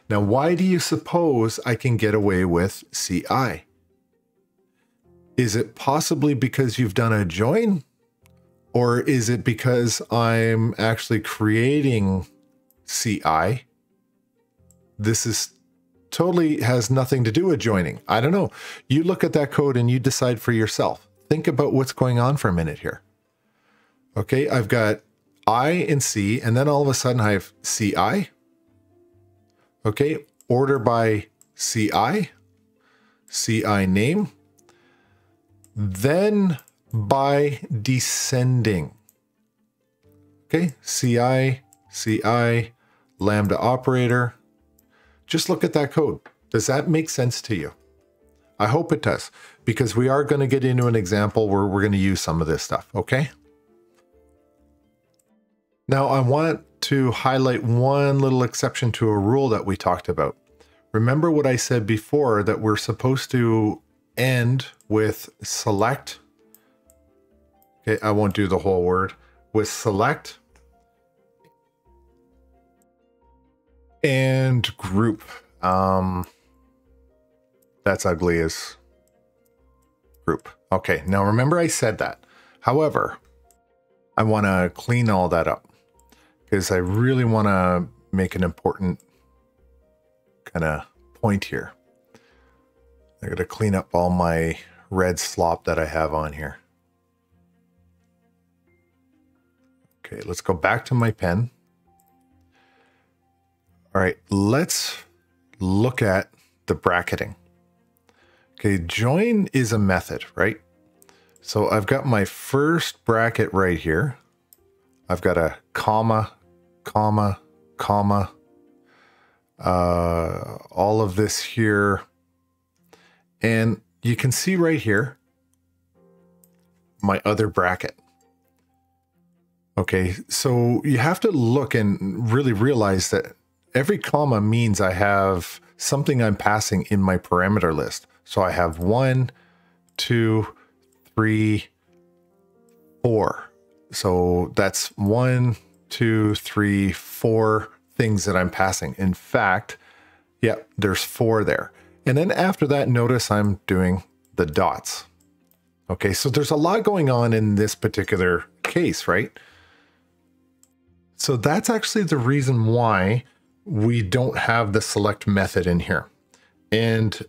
Now, why do you suppose I can get away with CI? Is it possibly because you've done a join? Or is it because I'm actually creating CI? This is totally has nothing to do with joining. I don't know. You look at that code and you decide for yourself. Think about what's going on for a minute here. Okay, I've got I and C, and then all of a sudden I have CI. Okay, order by CI, CI name, then by descending. Okay, CI, CI, Lambda operator. Just look at that code. Does that make sense to you? I hope it does, because we are going to get into an example where we're going to use some of this stuff, okay? Now, I want to highlight one little exception to a rule that we talked about. Remember what I said before, that we're supposed to end with select. Okay, I won't do the whole word. With select and group. That's ugly as group. Okay, now remember I said that. However, I want to clean all that up because I really want to make an important kind of point here. I got to clean up all my red slop that I have on here. Okay, let's go back to my pen. All right, let's look at the bracketing. Okay, join is a method, right? So I've got my first bracket right here. I've got a comma, comma, comma, all of this here. And you can see right here, my other bracket. Okay, so you have to look and really realize that every comma means I have something I'm passing in my parameter list. So I have 1, 2, 3, 4. So that's 1, 2, 3, 4 things that I'm passing. In fact, yeah, there's 4 there. And then after that, notice I'm doing the dots. Okay, so there's a lot going on in this particular case, right? So that's actually the reason why we don't have the select method in here. And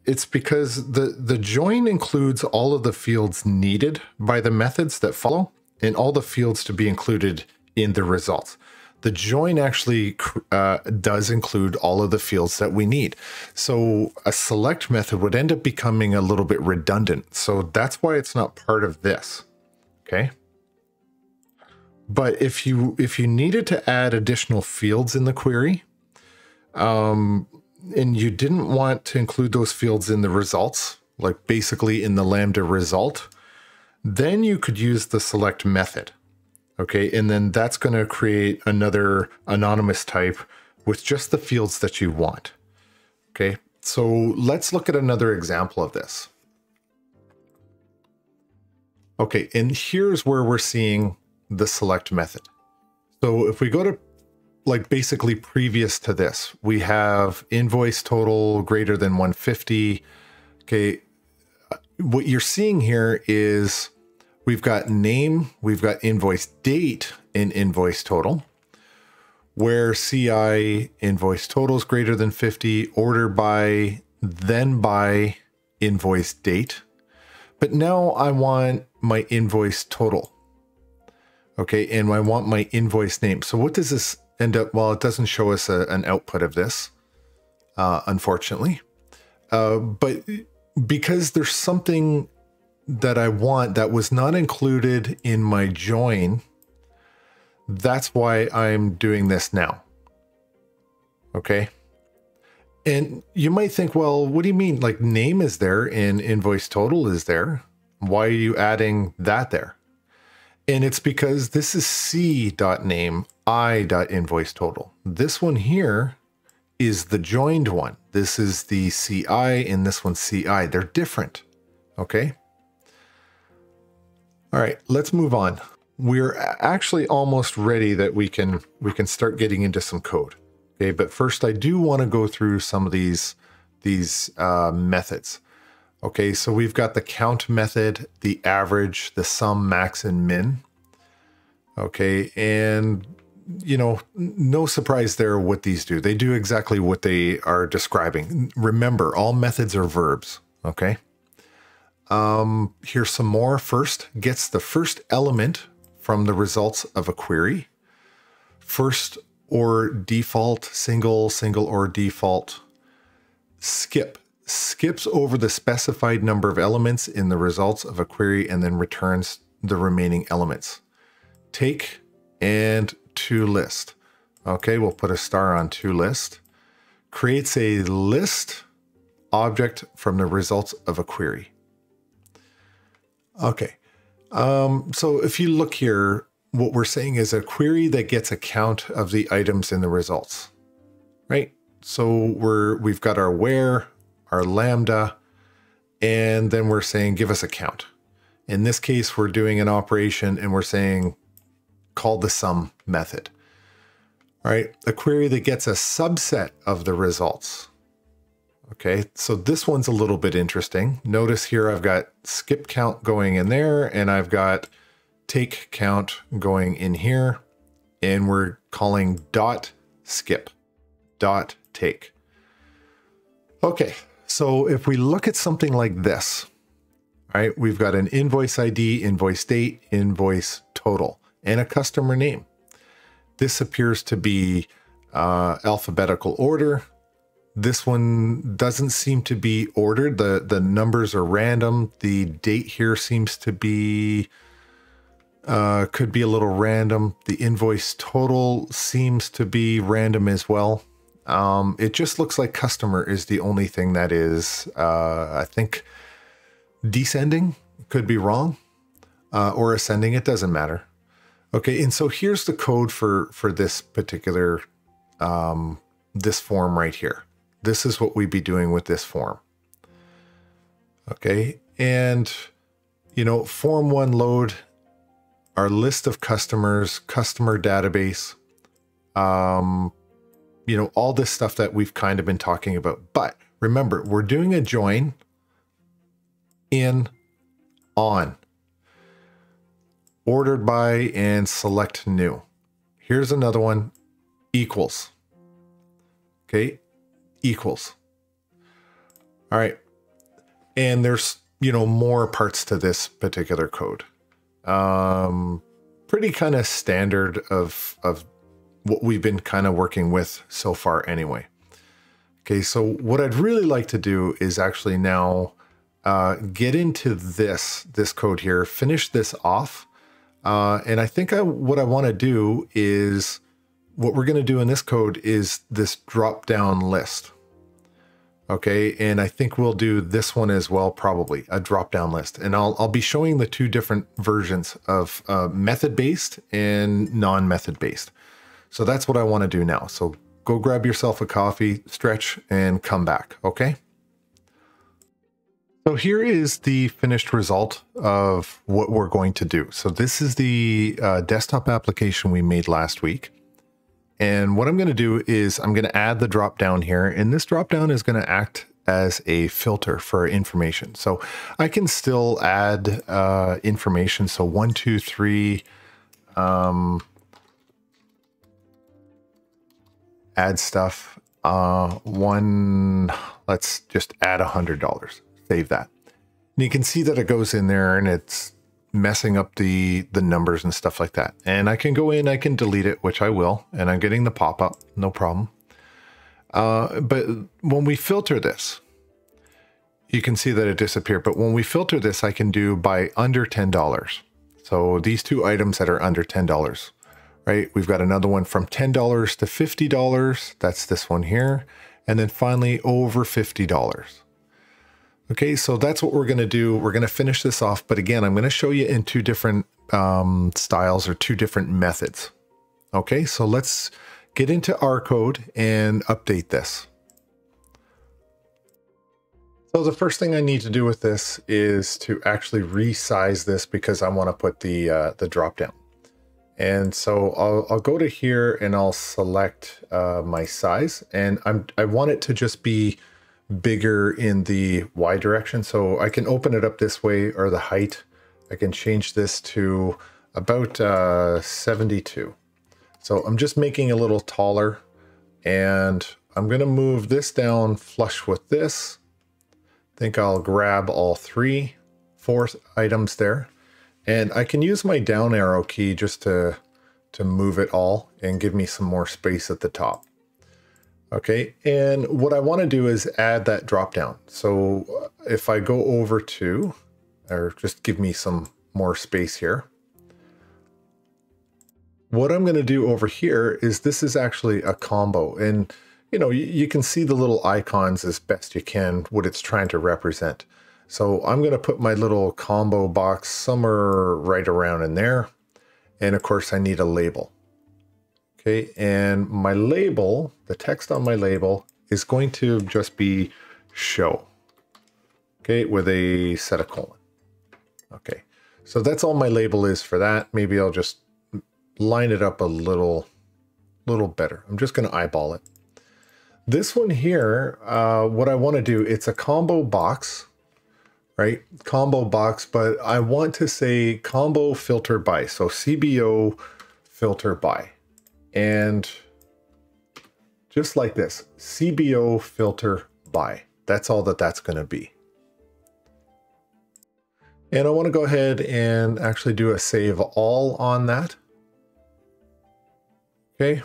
it's because the join includes all of the fields needed by the methods that follow and all the fields to be included in the results. The join actually does include all of the fields that we need. So a select method would end up becoming a little bit redundant. So that's why it's not part of this. Okay. But if you needed to add additional fields in the query, and you didn't want to include those fields in the results, like basically in the Lambda result, then you could use the select method. Okay, and then that's going to create another anonymous type with just the fields that you want. Okay, so let's look at another example of this. Okay, and here's where we're seeing the select method. So if we go to like basically previous to this, we have invoice total greater than 150. Okay, what you're seeing here is we've got name, we've got invoice date in invoice total, where CI invoice total is greater than 50, order by, then by invoice date. But now I want my invoice total. Okay, and I want my invoice name. So what does this end up? Well, it doesn't show us an output of this, unfortunately. But because there's something that I want that was not included in my join, that's why I'm doing this now. Okay. And you might think, well, what do you mean? Like name is there and invoice total is there. Why are you adding that there? And it's because this is c.name, i.invoice total. This one here is the joined one. This is the CI and this one's CI. They're different. Okay. All right, let's move on. We're actually almost ready that we can start getting into some code. Okay, but first I do want to go through some of these methods. Okay, so we've got the count method, the average, the sum, max, and min. Okay, and you know, no surprise there what these do. They do exactly what they are describing. Remember, all methods are verbs. Okay. Here's some more. First, gets the first element from the results of a query. First or default, single or default. Skip, skips over the specified number of elements in the results of a query and then returns the remaining elements. Take and toList. Okay, we'll put a star on toList. Creates a list object from the results of a query. Okay, so if you look here, what we're saying is a query that gets a count of the items in the results, right? So we've got our where, our lambda, and then we're saying give us a count. In this case, we're doing an operation and we're saying call the sum method. All right, a query that gets a subset of the results. Okay, so this one's a little bit interesting. Notice here I've got skip count going in there and I've got take count going in here, and we're calling dot skip, dot take. Okay, so if we look at something like this, right, we've got an invoice ID, invoice date, invoice total, and a customer name. This appears to be alphabetical order. This one doesn't seem to be ordered. The numbers are random. The date here seems to be, could be a little random. The invoice total seems to be random as well. It just looks like customer is the only thing that is, I think, descending. Could be wrong, or ascending. It doesn't matter. Okay, and so here's the code for this particular, this form right here. This is what we'd be doing with this form. Okay, and, you know, form one load, our list of customers, customer database, you know, all this stuff that we've kind of been talking about. But remember, we're doing a join in on, ordered by and select new. Here's another one, equals. Okay, equals. All right. And there's, you know, more parts to this particular code. Pretty kind of standard of what we've been kind of working with so far anyway. Okay, so what I'd really like to do is actually now get into this code here, finish this off. And I think what I want to do is, what we're going to do in this code is this drop down list. Okay, and I think we'll do this one as well, probably a drop down list. And I'll be showing the two different versions of method based and non-method based. So that's what I want to do now. So go grab yourself a coffee, stretch, and come back, okay? So here is the finished result of what we're going to do. So this is the desktop application we made last week. And what I'm going to do is I'm going to add the drop down here, and this drop down is going to act as a filter for information. So I can still add information. So 1, 2, 3, add stuff. Let's just add $100. Save that. And you can see that it goes in there and it's messing up the numbers and stuff like that. And I can go in, I can delete it, which I will, and I'm getting the pop-up, no problem. But when we filter this, you can see that it disappeared. But when we filter this, I can do by under $10. So these two items that are under $10, right? We've got another one from $10 to $50. That's this one here. And then finally over $50. Okay, so that's what we're going to do. We're going to finish this off. But again, I'm going to show you in two different styles or two different methods. Okay, so let's get into our code and update this. So the first thing I need to do with this is to actually resize this because I want to put the drop down. And so I'll go to here and I'll select my size, and I want it to just be bigger in the Y direction. So I can open it up this way, or the height. I can change this to about 72. So I'm just making a little taller, and I'm going to move this down flush with this. I think I'll grab all 4 items there, and I can use my down arrow key just to move it all and give me some more space at the top. Okay, and what I want to do is add that drop down. So if I go over to, or just give me some more space here. What I'm going to do over here is this is actually a combo, and you know, you can see the little icons as best you can, what it's trying to represent. So I'm going to put my little combo box somewhere right around in there. And of course I need a label. Okay, and my label, the text on my label is going to just be show. Okay, with a set a colon. Okay, so that's all my label is for that. Maybe I'll just line it up a little better. I'm just going to eyeball it. This one here, what I want to do, it's a combo box, right? Combo box, but I want to say combo filter by. So CBO filter by. And just like this, CBO filter by. That's all that's going to be. And I want to go ahead and actually do a save all on that. Okay.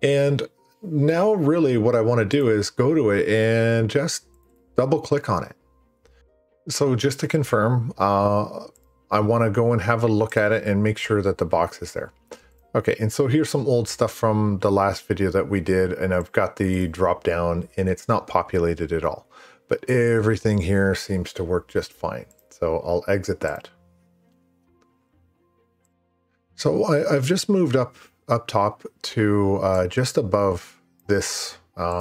And now really what I want to do is go to it and just double click on it. So just to confirm, I want to go and have a look at it and make sure that the box is there. Okay, and so here's some old stuff from the last video that we did, and I've got the drop down and it's not populated at all, but everything here seems to work just fine. So I'll exit that. So I've just moved up top to just above this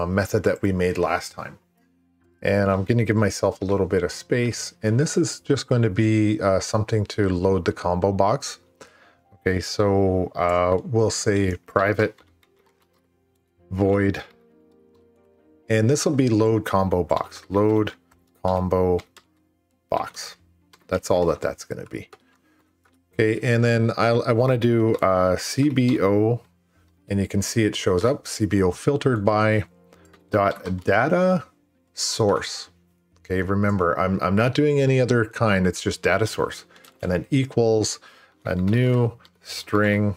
method that we made last time. And I'm going to give myself a little bit of space. And this is just going to be something to load the combo box. Okay, so we'll say private void. And this will be load combo box. Load combo box. That's all that's going to be. Okay, and then I want to do CBO, and you can see it shows up, CBO filtered by dot data source. Okay, remember, I'm not doing any other kind, it's just data source. And then equals a new string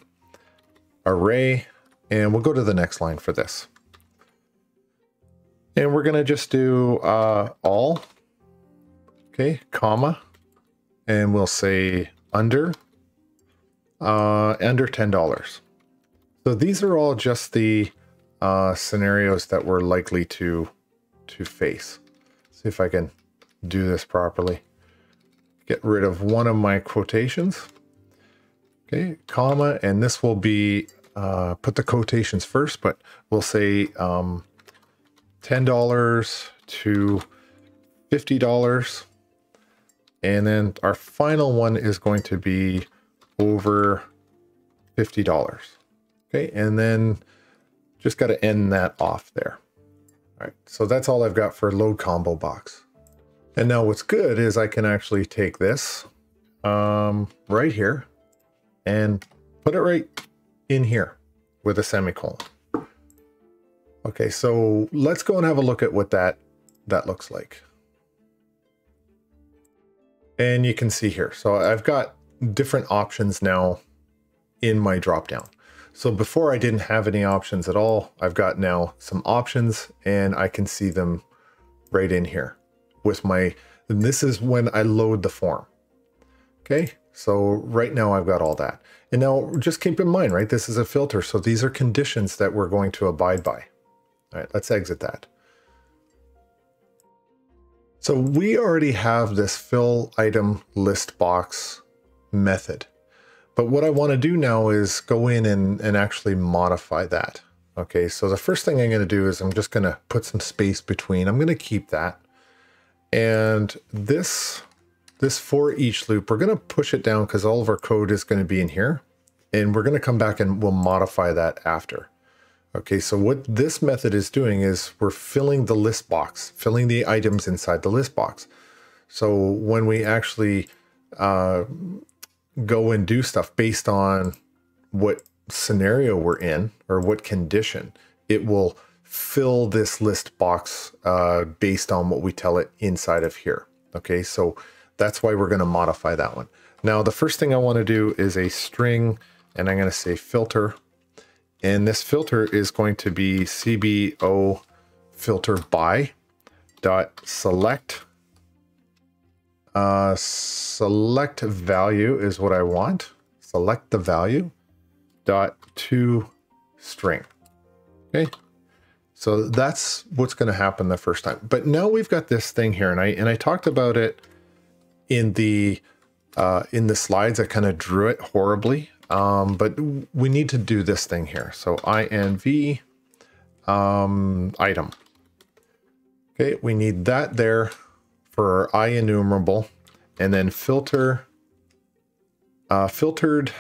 array, and we'll go to the next line for this. And we're going to just do all, okay, comma, and we'll say under $10. So these are all just the scenarios that we're likely to face. See if I can do this properly. Get rid of one of my quotations. Okay, comma, and this will be, put the quotations first, but we'll say $10 to $50. And then our final one is going to be over $50. Okay, and then just got to end that off there. All right, so that's all I've got for load combo box. And now what's good is I can actually take this right here and put it right in here with a semicolon. Okay, so let's go and have a look at what that looks like. And you can see here, so I've got different options now in my dropdown. So before I didn't have any options at all. I've got now some options and I can see them right in here with my, and this is when I load the form. Okay, so right now I've got all that. And now just keep in mind, right, this is a filter. So these are conditions that we're going to abide by. All right, let's exit that. So we already have this fill item list box method. But what I want to do now is go in and actually modify that. Okay, so the first thing I'm going to do is I'm just going to put some space between. I'm going to keep that. And this for each loop, we're going to push it down because all of our code is going to be in here. And we're going to come back and we'll modify that after. Okay, so what this method is doing is we're filling the list box, filling the items inside the list box. So when we actually go and do stuff based on what scenario we're in or what condition, it will fill this list box based on what we tell it inside of here. Okay, so that's why we're going to modify that one. Now, the first thing I want to do is a string, and I'm going to say filter. And this filter is going to be CBO filter by dot select. Select value is what I want. Select the value dot to string. Okay. So that's what's going to happen the first time. But now we've got this thing here, and I talked about it in the slides. I kind of drew it horribly. But we need to do this thing here. So INV item. Okay, we need that there for I enumerable, and then filter filtered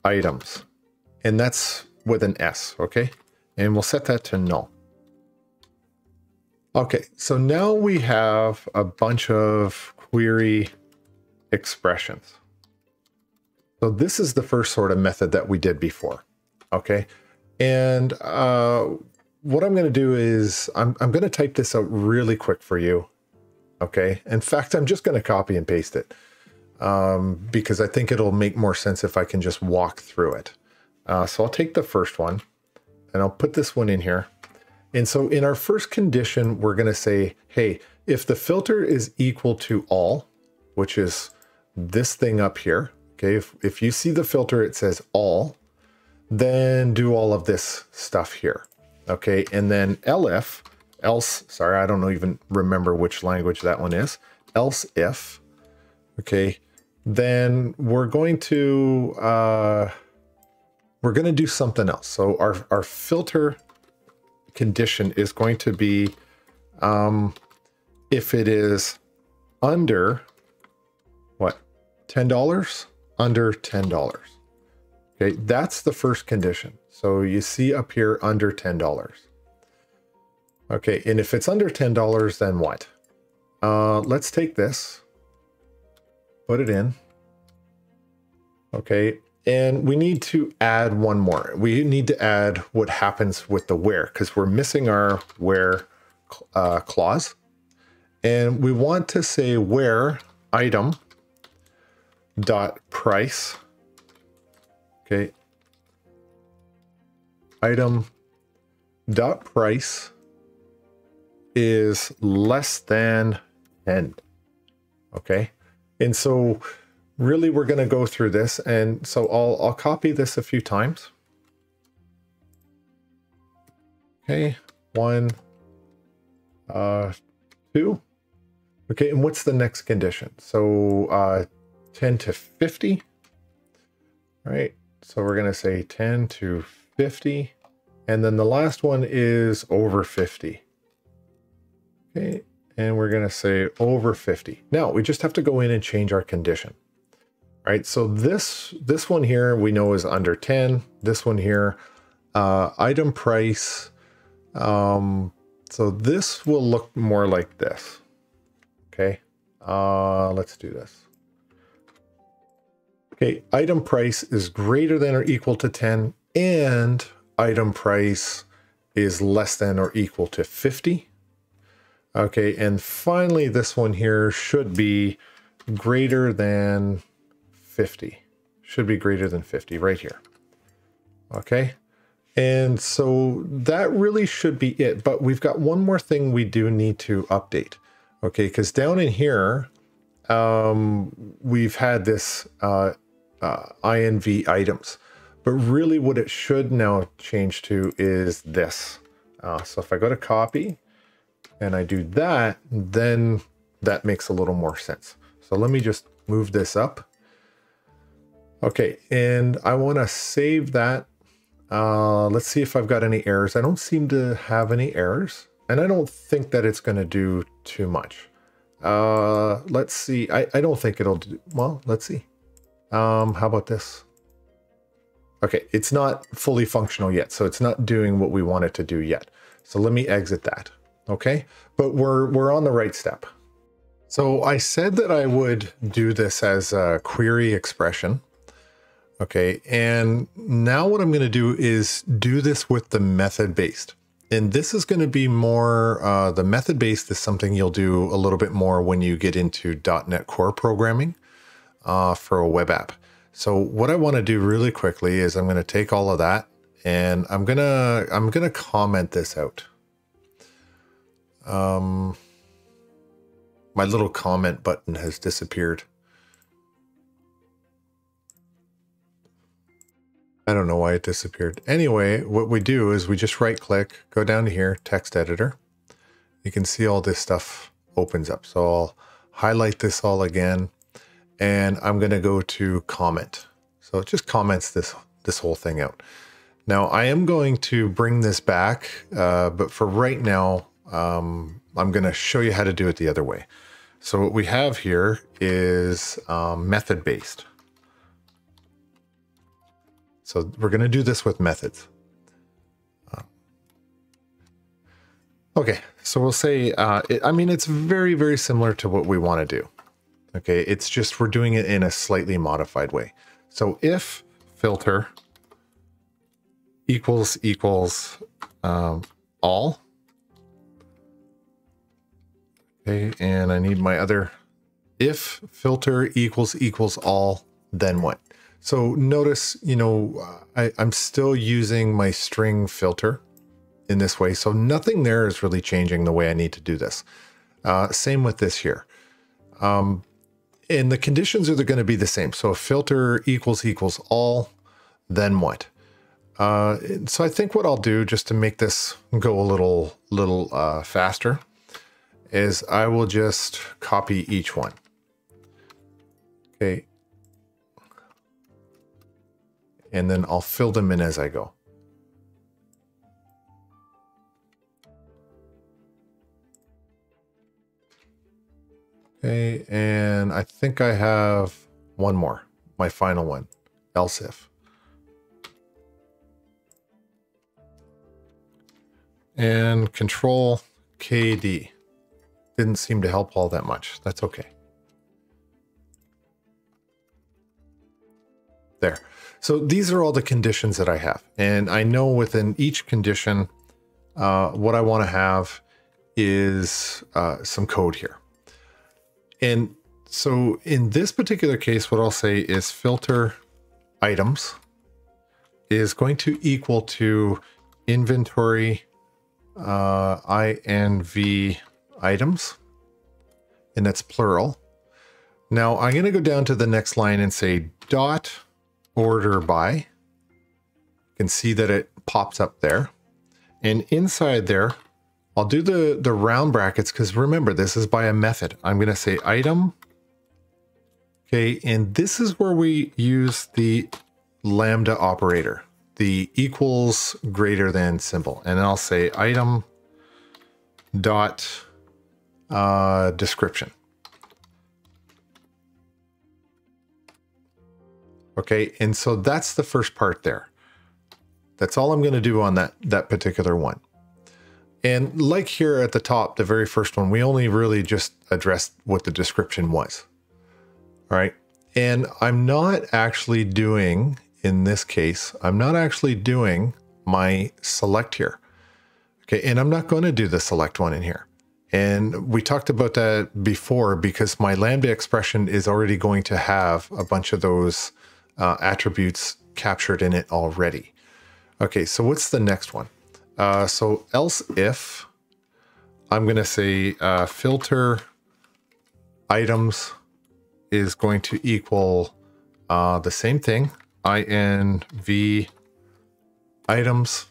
items, and that's with an S. Okay, and we'll set that to null. Okay, so now we have a bunch of query expressions. So this is the first sort of method that we did before, okay? And what I'm going to do is I'm going to type this out really quick for you, okay? In fact, I'm just going to copy and paste it because I think it'll make more sense if I can just walk through it. So I'll take the first one and I'll put this one in here. And so in our first condition, we're going to say, hey, if the filter is equal to all, which is this thing up here, okay, if you see the filter, it says all, then do all of this stuff here. Okay, and then else, sorry, I don't even remember which language that one is. Else if, okay, then we're going to do something else. So our filter condition is going to be if it is under what, $10? Under $10. Okay, that's the first condition. So you see up here under $10. Okay, and if it's under $10, then what? Let's take this, put it in. Okay, and we need to add one more. We need to add what happens with the where, because we're missing our where clause. And we want to say where item dot price, okay, item dot price is less than 10. Okay. And so really we're going to go through this. And so I'll copy this a few times. Okay. 1, 2. Okay. And what's the next condition? So 10 to 50. Right. So we're going to say 10 to 50. And then the last one is over 50. Okay. And we're going to say over 50. Now we just have to go in and change our condition. Right. So this one here we know is under 10. This one here, item price. So this will look more like this. Okay. Let's do this. Okay. Item price is greater than or equal to 10, and item price is less than or equal to 50. Okay, and finally, this one here should be greater than 50. Should be greater than 50 right here. Okay, and so that really should be it. But we've got one more thing we do need to update. Okay, because down in here, we've had this INV items. But really what it should now change to is this. So if I go to copy, and I do that, then that makes a little more sense. So let me just move this up. Okay, and I want to save that. Let's see if I've got any errors. I don't seem to have any errors, and I don't think that it's going to do too much. Let's see. I don't think it'll do, well, let's see. How about this? Okay, it's not fully functional yet, so it's not doing what we want it to do yet. So let me exit that. Okay, but we're on the right step. So I said that I would do this as a query expression. Okay, and now what I'm going to do is do this with the method based. And this is going to be more, the method based is something you'll do a little bit more when you get into .NET Core programming for a web app. So what I want to do really quickly is I'm going to take all of that and I'm gonna comment this out. My little comment button has disappeared. I don't know why it disappeared. Anyway, what we do is we just right click, go down to here, text editor. You can see all this stuff opens up. So I'll highlight this all again, and I'm going to go to comment. So it just comments this whole thing out. Now I am going to bring this back, but for right now, I'm going to show you how to do it the other way. So what we have here is method based. So we're going to do this with methods. Okay, so we'll say, I mean, it's very, very similar to what we want to do. Okay, it's just we're doing it in a slightly modified way. So if filter equals all. Okay, and I need my other, if filter equals all, then what? So notice, you know, I'm still using my string filter in this way. So nothing there is really changing the way I need to do this. Same with this here. And the conditions are going to be the same. So if filter equals all, then what? So I think what I'll do just to make this go a little faster is I will just copy each one. Okay. And then I'll fill them in as I go. Okay, and I think I have one more, my final one, else if. And Control KD. Didn't seem to help all that much. That's okay. There. So these are all the conditions that I have. And I know within each condition, what I want to have is some code here. And so in this particular case, what I'll say is filter items. is going to equal to inventory INV items, and that's plural. Now I'm going to go down to the next line and say dot order by. You can see that it pops up there. And inside there, I'll do the round brackets because remember, this is by a method. I'm going to say item. Okay, and this is where we use the Lambda operator, the equals greater than symbol. And I'll say item dot description. Okay, and so that's the first part there. That's all I'm going to do on that particular one. And like here at the top, the very first one, we only really just addressed what the description was. All right. And I'm not actually doing, in this case, I'm not actually doing my select here. Okay. And I'm not going to do the select one in here. And we talked about that before because my Lambda expression is already going to have a bunch of those attributes captured in it already. Okay. So what's the next one? So else if I'm going to say filter items is going to equal the same thing, INV items.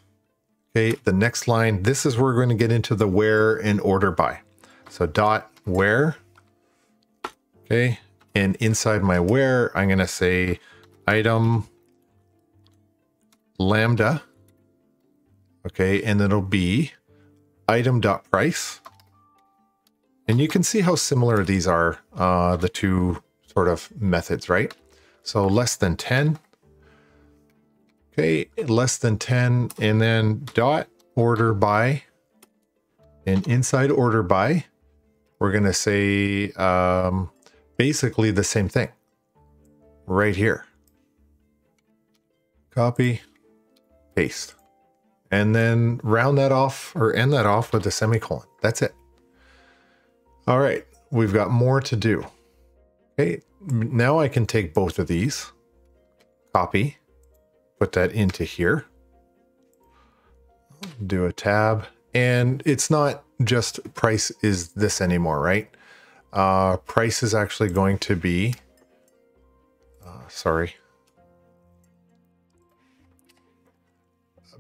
Okay, the next line, this is where we're going to get into the where and order by. So dot where. Okay, and inside my where, I'm going to say item lambda. Okay, and it'll be item.price. And you can see how similar these are, the two sort of methods, right? So less than 10. Okay, less than 10, and then dot order by. And inside order by, we're going to say basically the same thing right here. Copy, paste. And then round that off or end that off with a semicolon. That's it. All right, we've got more to do. Okay, now I can take both of these, copy, put that into here, do a tab, and it's not just price is this anymore, right? Price is actually going to be,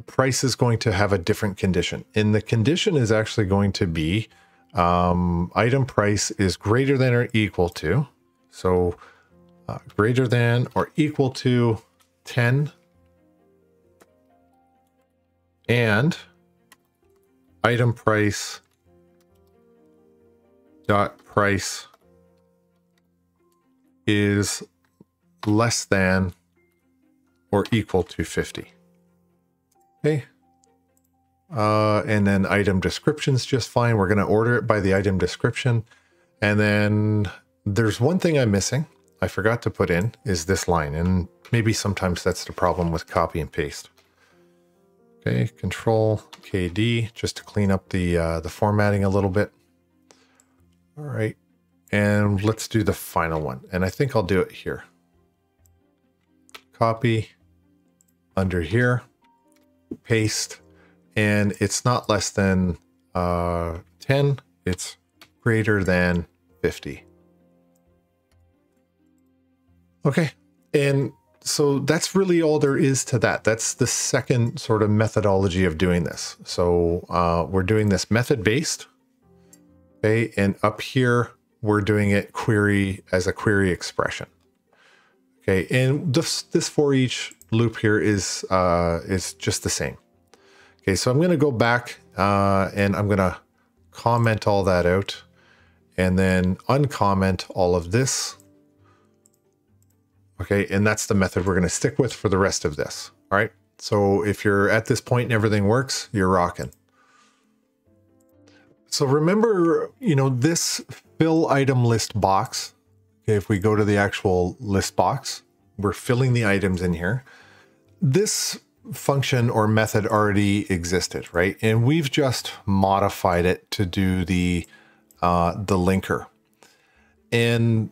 price is going to have a different condition. And the condition is actually going to be item price is greater than or equal to. So greater than or equal to 10. And item price dot price is less than or equal to 50. Okay. And then item description's just fine. We're going to order it by the item description. And then there's one thing I'm missing. I forgot to put in is this line. And maybe sometimes that's the problem with copy and paste. Okay. Control KD just to clean up the formatting a little bit. All right. And let's do the final one. And I think I'll do it here. Copy under here. Paste, and it's not less than 10, it's greater than 50. Okay, and so that's really all there is to that. That's the second sort of methodology of doing this. So we're doing this method based, okay, and up here we're doing it query as a query expression. Okay, and this for each loop here is just the same. Okay, so I'm going to go back and I'm going to comment all that out and then uncomment all of this. Okay, and that's the method we're going to stick with for the rest of this. All right, so if you're at this point and everything works, you're rocking. So remember, you know, this fill item list box. Okay, if we go to the actual list box, we're filling the items in here. This function or method already existed, right? And we've just modified it to do the linker. And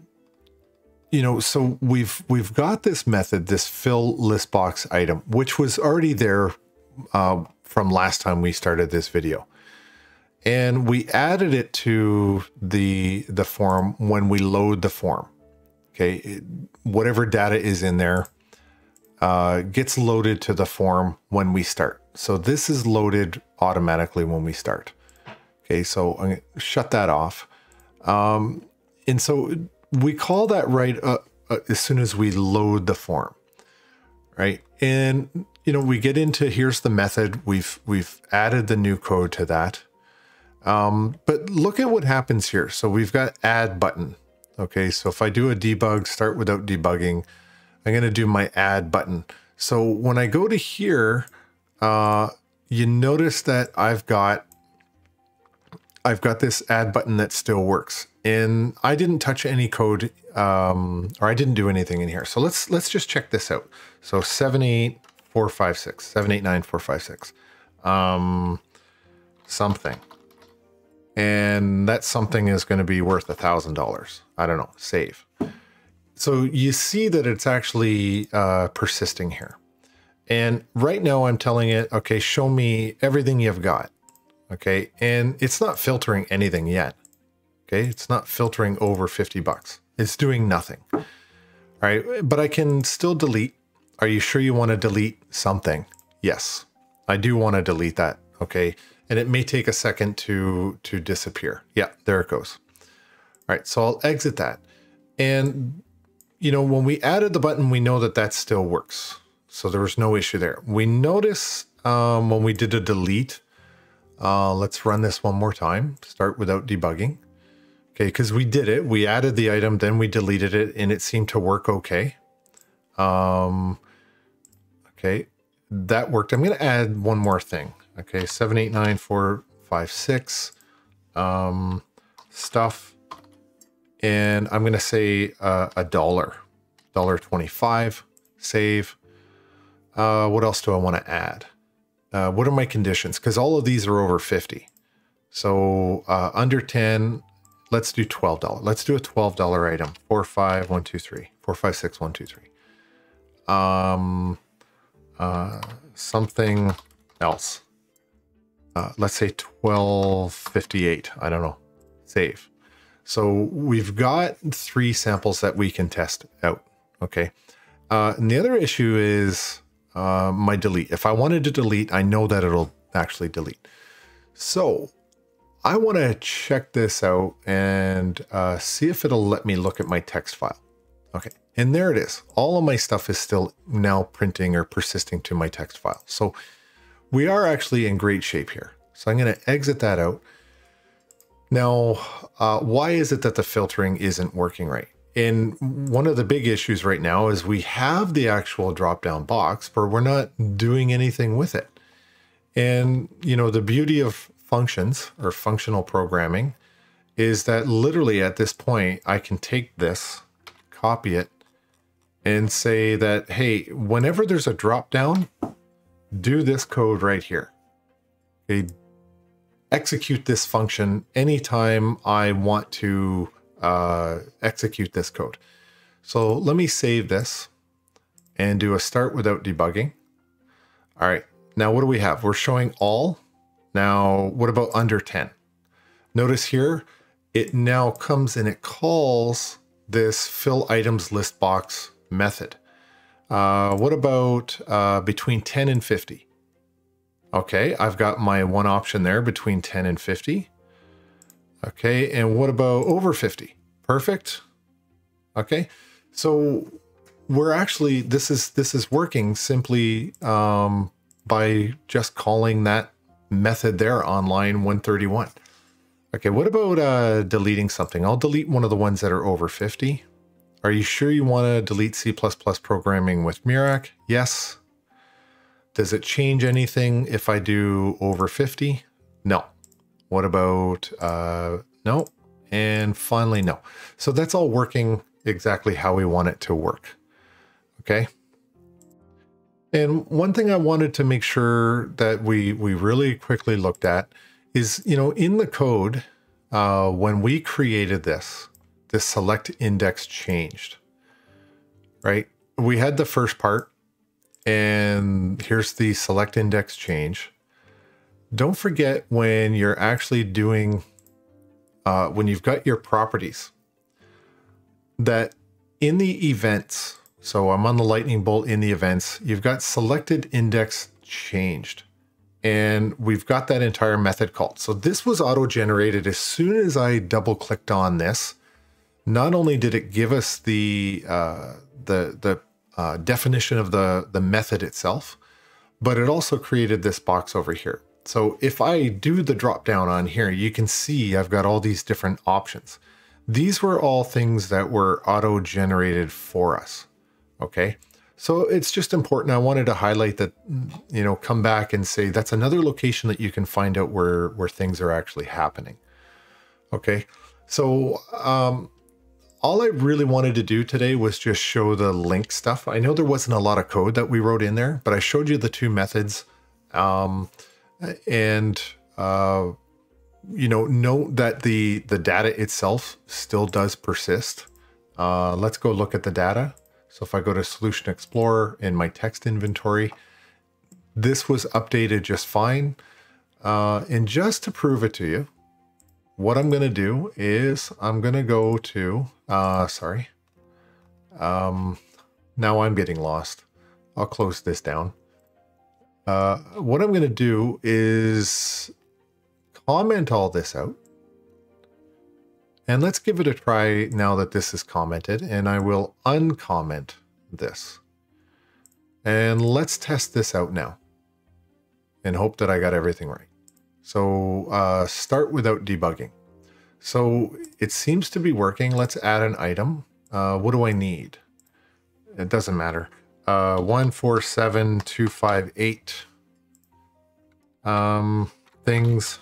so we've got this method, this fill list box item, which was already there from last time we started this video. And we added it to the form when we load the form. Okay, whatever data is in there gets loaded to the form when we start. So this is loaded automatically when we start. Okay, so I'm going to shut that off. And so we call that right as soon as we load the form, right? And we get into, here's the method. We've added the new code to that. But look at what happens here. So we've got add button. Okay, so if I do a debug, start without debugging, I'm going to do my add button. So when I go to here, you notice that I've got this add button that still works. And I didn't touch any code, or I didn't do anything in here. So let's just check this out. So 78456, 789456, something. And that something is going to be worth $1,000. I don't know, save. So you see that it's actually persisting here. And right now I'm telling it, okay, show me everything you've got. Okay, and it's not filtering anything yet. Okay, it's not filtering over 50 bucks. It's doing nothing. All right, but I can still delete. Are you sure you want to delete something? Yes, I do want to delete that. Okay, and it may take a second to disappear. Yeah, there it goes. All right, so I'll exit that. And when we added the button, we know that that still works. So there was no issue there. We notice when we did a delete, let's run this one more time. Start without debugging. Okay, because we did it. We added the item, then we deleted it, and it seemed to work okay. Okay, that worked. I'm going to add one more thing. Okay, 789456 stuff. And I'm going to say $1.25, save. What else do I want to add? What are my conditions? Because all of these are over 50. So under 10, let's do $12. Let's do a $12 item. 45123. 456123. Something else. Let's say 1258. I don't know. Save. So we've got 3 samples that we can test out. Okay. And the other issue is my delete. If I wanted to delete, I know that it'll actually delete. So I want to check this out and see if it'll let me look at my text file. Okay. And there it is. All of my stuff is still now printing or persisting to my text file. So we are actually in great shape here. So I'm going to exit that out. Now, why is it that the filtering isn't working right? And one of the big issues right now is we have the actual drop-down box, but we're not doing anything with it. And, the beauty of functions or functional programming is that literally at this point, I can take this, copy it, and say that, hey, whenever there's a drop-down, do this code right here. Okay, execute this function anytime I want to execute this code. So let me save this and do a start without debugging. All right, now what do we have? We're showing all. Now, what about under 10? Notice here, it now comes and it calls this fill items list box method. What about between 10 and 50? Okay, I've got my one option there between 10 and 50. Okay, and what about over 50? Perfect. Okay, so we're actually, this is working simply by just calling that method there on line 131. Okay, what about deleting something? I'll delete one of the ones that are over 50. Are you sure you want to delete C++ programming with Mirac? Yes. Does it change anything if I do over 50? No. What about no? And finally, no. So that's all working exactly how we want it to work. Okay. And one thing I wanted to make sure that we really quickly looked at is, in the code, when we created this select index changed. right? We had the first part, and here's the select index change. Don't forget when you're actually doing, when you've got your properties, that in the events, so I'm on the lightning bolt in the events, you've got selected index changed. And we've got that entire method called. So this was auto-generated as soon as I double-clicked on this. Not only did it give us the definition of the method itself, but it also created this box over here. So if I do the drop down on here, you can see I've got all these different options. These were all things that were auto-generated for us. Okay. So it's just important. I wanted to highlight that, you know, come back and say that's another location that you can find out where things are actually happening. Okay. So all I really wanted to do today was just show the LINQ stuff. I know there wasn't a lot of code that we wrote in there, but I showed you the two methods. You know, note that the data itself still does persist. Let's go look at the data. So if I go to Solution Explorer in my text inventory, this was updated just fine. And just to prove it to you, what I'm going to do is I'm going to go to, now I'm getting lost. I'll close this down. What I'm going to do is comment all this out. And let's give it a try now that this is commented, and I will uncomment this. And let's test this out now and hope that I got everything right. So start without debugging. So it seems to be working. Let's add an item. What do I need? It doesn't matter. 147258 things.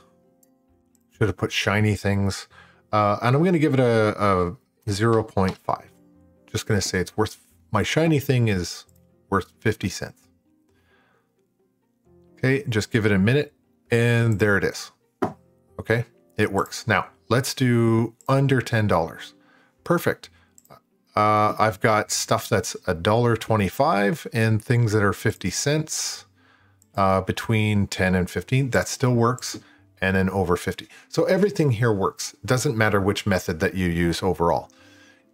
Should have put shiny things. And I'm going to give it a 0.5. Just going to say it's worth, my shiny thing is worth 50 cents. Okay, just give it a minute and there it is. Okay, it works. Now let's do under $10. Perfect. I've got stuff that's $1.25 and things that are 50 cents, between 10 and 15. That still works. And then over 50. So everything here works. Doesn't matter which method that you use overall.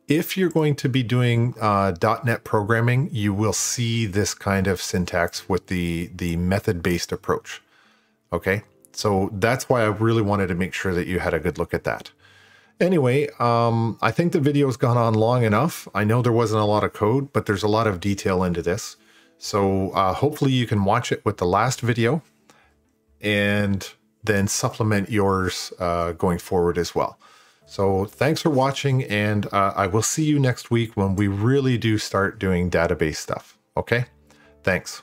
If you're going to be doing .NET programming, you will see this kind of syntax with the method-based approach. Okay, so that's why I really wanted to make sure that you had a good look at that. Anyway, I think the video's gone on long enough. I know there wasn't a lot of code, but there's a lot of detail into this. So hopefully you can watch it with the last video and then supplement yours going forward as well. So thanks for watching, and I will see you next week when we really do start doing database stuff. Okay, thanks.